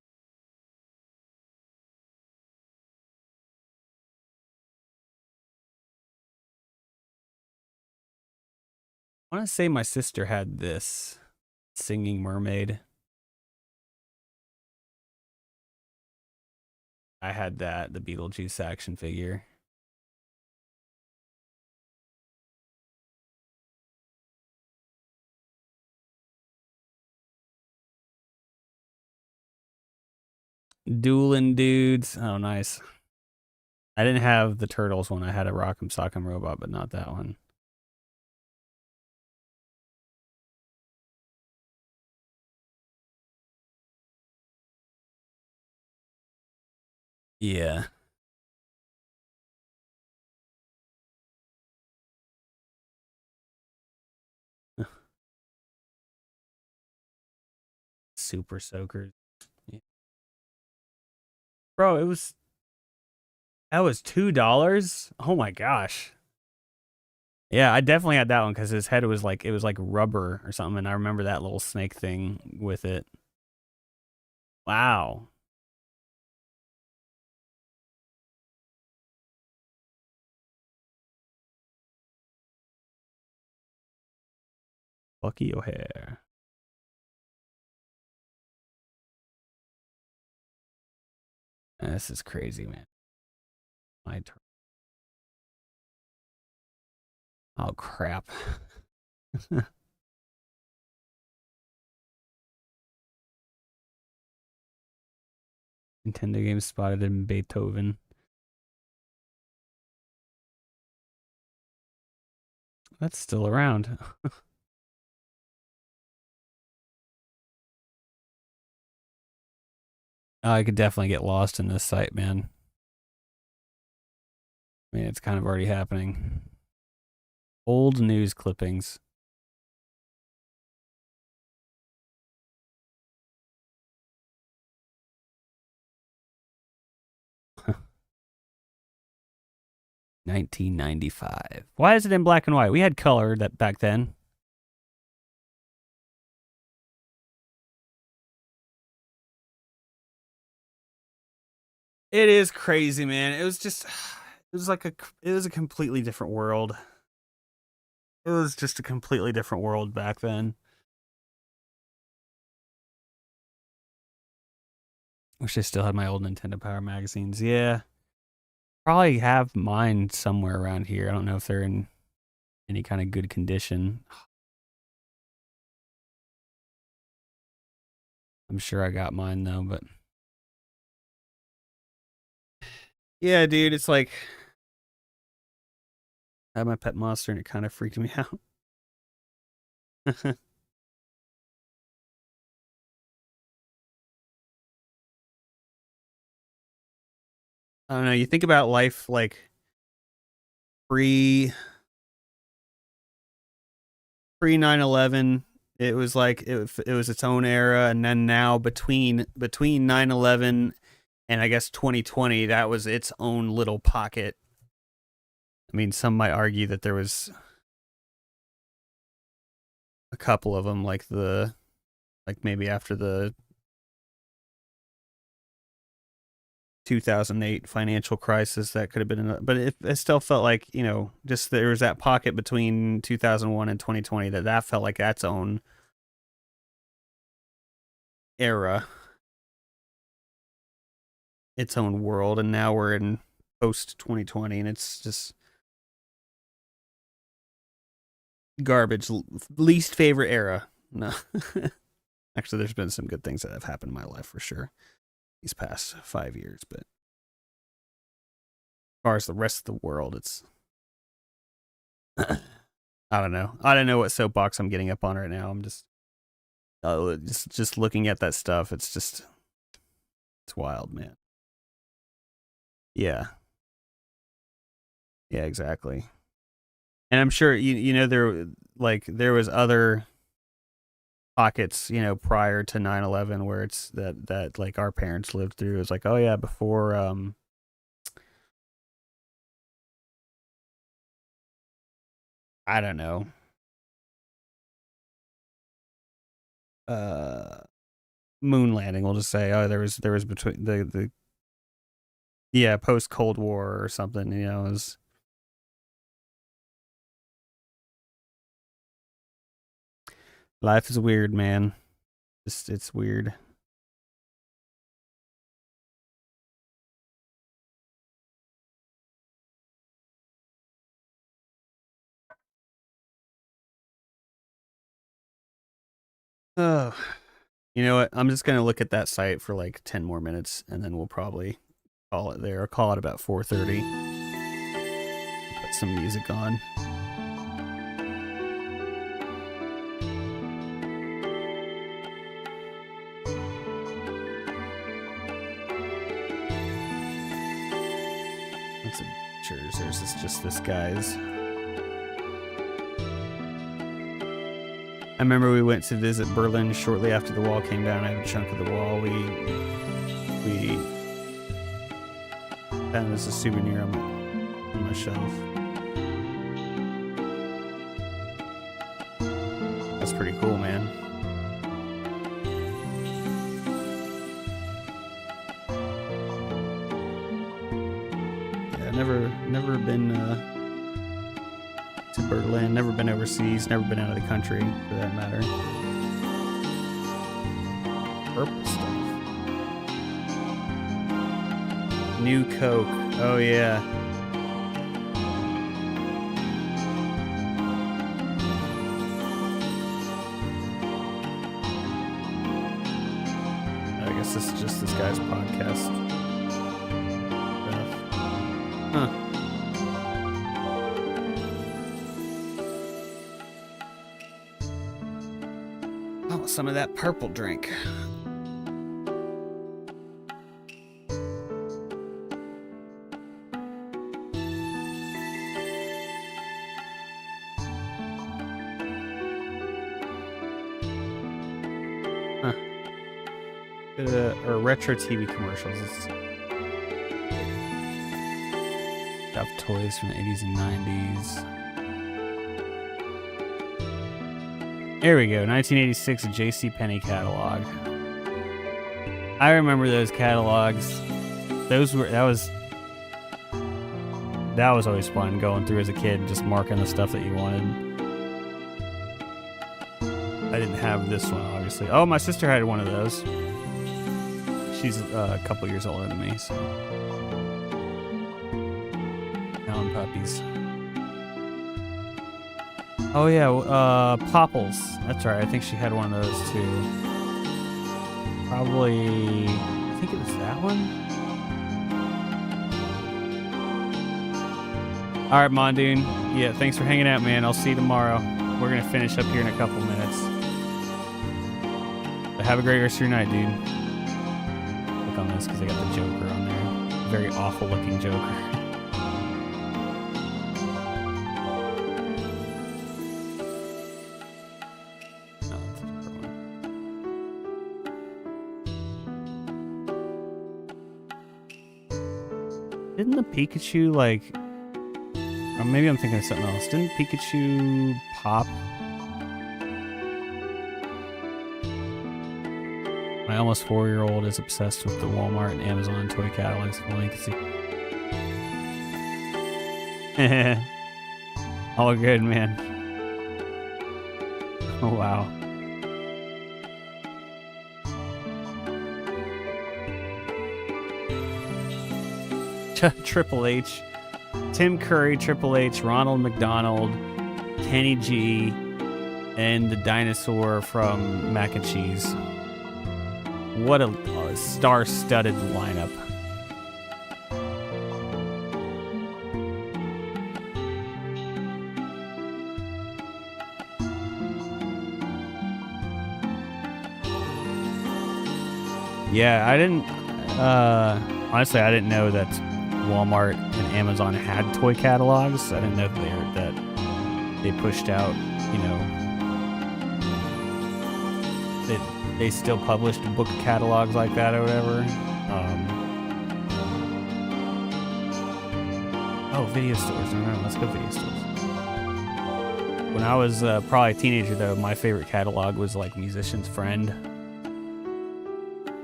I want to say my sister had this Singing Mermaid. I had that, the Beetlejuice action figure. Dueling Dudes. Oh, nice. I didn't have the Turtles one. I had a Rock'em Sock'em Robot, but not that one. Yeah. Super Soakers. Yeah. Bro, that was $2. Oh my gosh. Yeah, I definitely had that one because his head was like it was like rubber or something, and I remember that little snake thing with it. Wow. Bucky O'Hare. This is crazy, man. My turn. Oh crap. Nintendo games spotted in Beethoven. That's still around. I could definitely get lost in this site, man. I mean, it's kind of already happening. Old news clippings. $19.95. Why is it in black and white? We had color that back then. It is crazy, man. It was just, it was a completely different world. It was just a completely different world back then. Wish I still had my old Nintendo Power magazines. Yeah. Probably have mine somewhere around here. I don't know if they're in any kind of good condition. I'm sure I got mine though, but yeah, dude, it's like I had my pet monster and it kind of freaked me out. I don't know. You think about life like pre 9/11. It was like it was its own era, and then now between 9/11 and I guess 2020, that was its own little pocket. I mean, some might argue that there was a couple of them, like maybe after the 2008 financial crisis, that could have been, but it still felt like, just there was that pocket between 2001 and 2020 that felt like its own era, its own world, and now we're in post 2020, and it's just garbage. Least favorite era. No. Actually, there's been some good things that have happened in my life for sure these past 5 years, but as far as the rest of the world, it's I don't know. I don't know what soapbox I'm getting up on right now. I'm just looking at that stuff. It's wild, man. Yeah. Yeah, exactly. And I'm sure there was other pockets, prior to 9/11 where it's that like our parents lived through. It's like, oh yeah, before I don't know. moon landing. We'll just say, oh, there was between the post Cold War or something. You know, it was. Life is weird, man. It's weird. Oh, you know what? I'm just gonna look at that site for like 10 more minutes, and then we'll probably call it there. I'll call it about 4:30. Put some music on. Lots of pictures. There's just this guy's. I remember we went to visit Berlin shortly after the wall came down. I have a chunk of the wall. We found as a souvenir on my shelf. That's pretty cool, man. Yeah, never been to Berlin, never been overseas, never been out of the country for that matter. Purple stuff. New Coke. Oh yeah. I guess this is just this guy's podcast stuff. Huh. Oh, some of that purple drink. Or retro TV commercials. Stuff toys from the 80s and 90s. There we go. 1986 JCPenney catalog. I remember those catalogs. That was always fun going through as a kid, just marking the stuff that you wanted. I didn't have this one, obviously. Oh, my sister had one of those. She's a couple years older than me, so. Hound puppies. Oh yeah, Popples. That's right. I think she had one of those too. Probably. I think it was that one. All right, Mondoon. Yeah, thanks for hanging out, man. I'll see you tomorrow. We're gonna finish up here in a couple minutes. But have a great rest of your night, dude. Look on this because they got the Joker on there. Very awful looking Joker. Didn't the Pikachu, like... Or maybe I'm thinking of something else. Didn't Pikachu pop? My almost 4-year-old is obsessed with the Walmart and Amazon toy catalogs. Well, you can see. All good, man. Oh, wow. Triple H, Tim Curry, Triple H, Ronald McDonald, Kenny G, and the dinosaur from Mac and Cheese. What a star-studded lineup. Yeah, I didn't, honestly, I didn't know that Walmart and Amazon had toy catalogs. I didn't know that they pushed out, you know, they still published book catalogs like that or whatever. Oh, video stores. All right, let's go video stores. When I was probably a teenager, though, my favorite catalog was like Musician's Friend.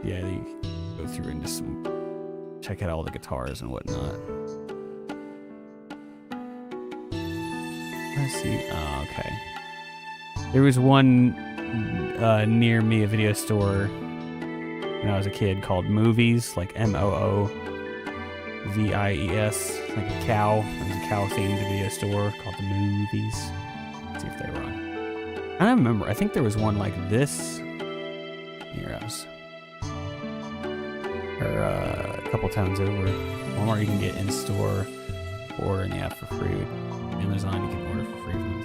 Yeah, you go through and just check out all the guitars and whatnot. Let's see. Oh, okay. There was one near me, a video store, when I was a kid called Movies, like Moovies, like a cow. There's a cow-themed video store called the Movies. Let's see if they were on. I don't remember. I think there was one like this. Here I was. Or a couple towns over. Walmart you can get in store, or in the app for free. Amazon you can order for free from the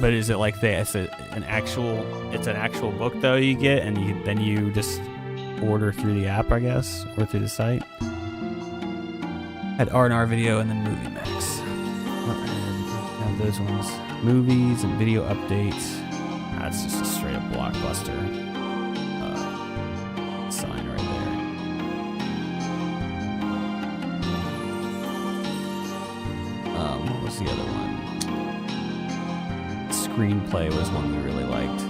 But is it like it's an actual book though you get, and then you just order through the app, I guess, or through the site? Had R&R Video and then Movie Max. And those ones, movies and video updates. That's just a straight up Blockbuster sign right there. What was the other one? Screenplay was one we really liked.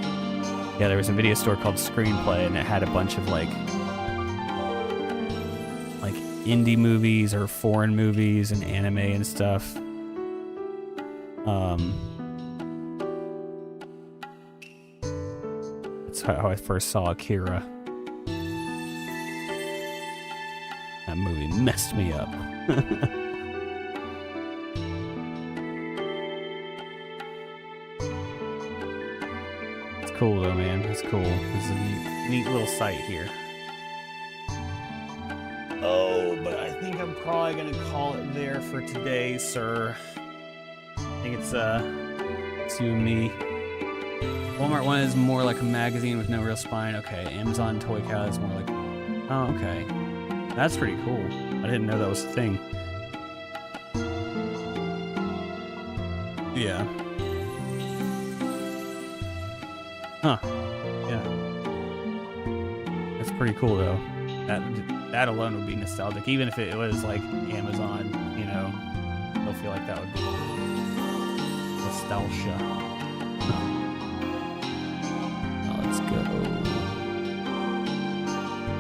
Yeah, there was a video store called Screenplay, and it had a bunch of like indie movies or foreign movies and anime and stuff. That's how I first saw Akira. That movie messed me up. Cool though, man. It's cool. This is a neat little site here. Oh, but I think I'm probably gonna call it there for today, sir. I think it's you and me. Walmart one is more like a magazine with no real spine. Okay, Amazon Toy Cow is more like. Oh, okay. That's pretty cool. I didn't know that was a thing. Yeah. Huh. Yeah. That's pretty cool though. That alone would be nostalgic. Even if it was like Amazon, you know, I feel like that would be nostalgia. Oh, let's go.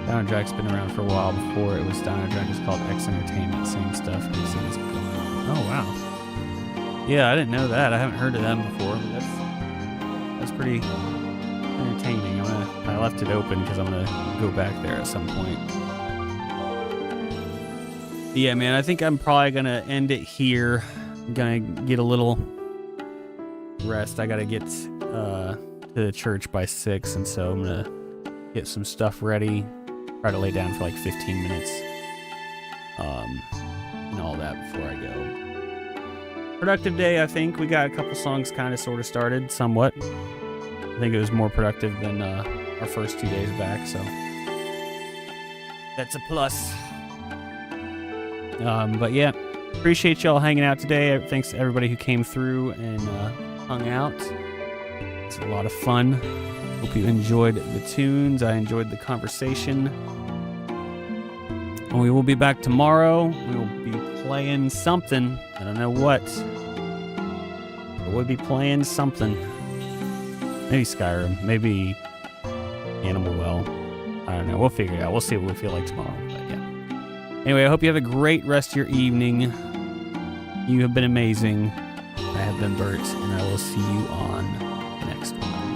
Dino Drag's been around for a while. Before it was Dino Drag, it's called X Entertainment. Same stuff. Oh wow. Yeah, I didn't know that. I haven't heard of them before. But that's pretty entertaining. I left it open because I'm gonna go back there at some point. Yeah, man, I think I'm probably gonna end it here. I'm gonna get a little rest. I gotta get to the church by 6, and so I'm gonna get some stuff ready. Try to lay down for like 15 minutes, and all that before I go. Productive day, I think. We got a couple songs kind of sort of started, somewhat. I think it was more productive than our first 2 days back, so that's a plus. But yeah, appreciate y'all hanging out today. Thanks to everybody who came through and hung out. It's a lot of fun. Hope you enjoyed the tunes. I enjoyed the conversation. And we will be back tomorrow. We will be playing something. I don't know what, but we'll be playing something. Maybe Skyrim, maybe Animal Well. I don't know. We'll figure it out. We'll see what we feel like tomorrow. But yeah. Anyway, I hope you have a great rest of your evening. You have been amazing. I have been Bert, and I will see you on the next one.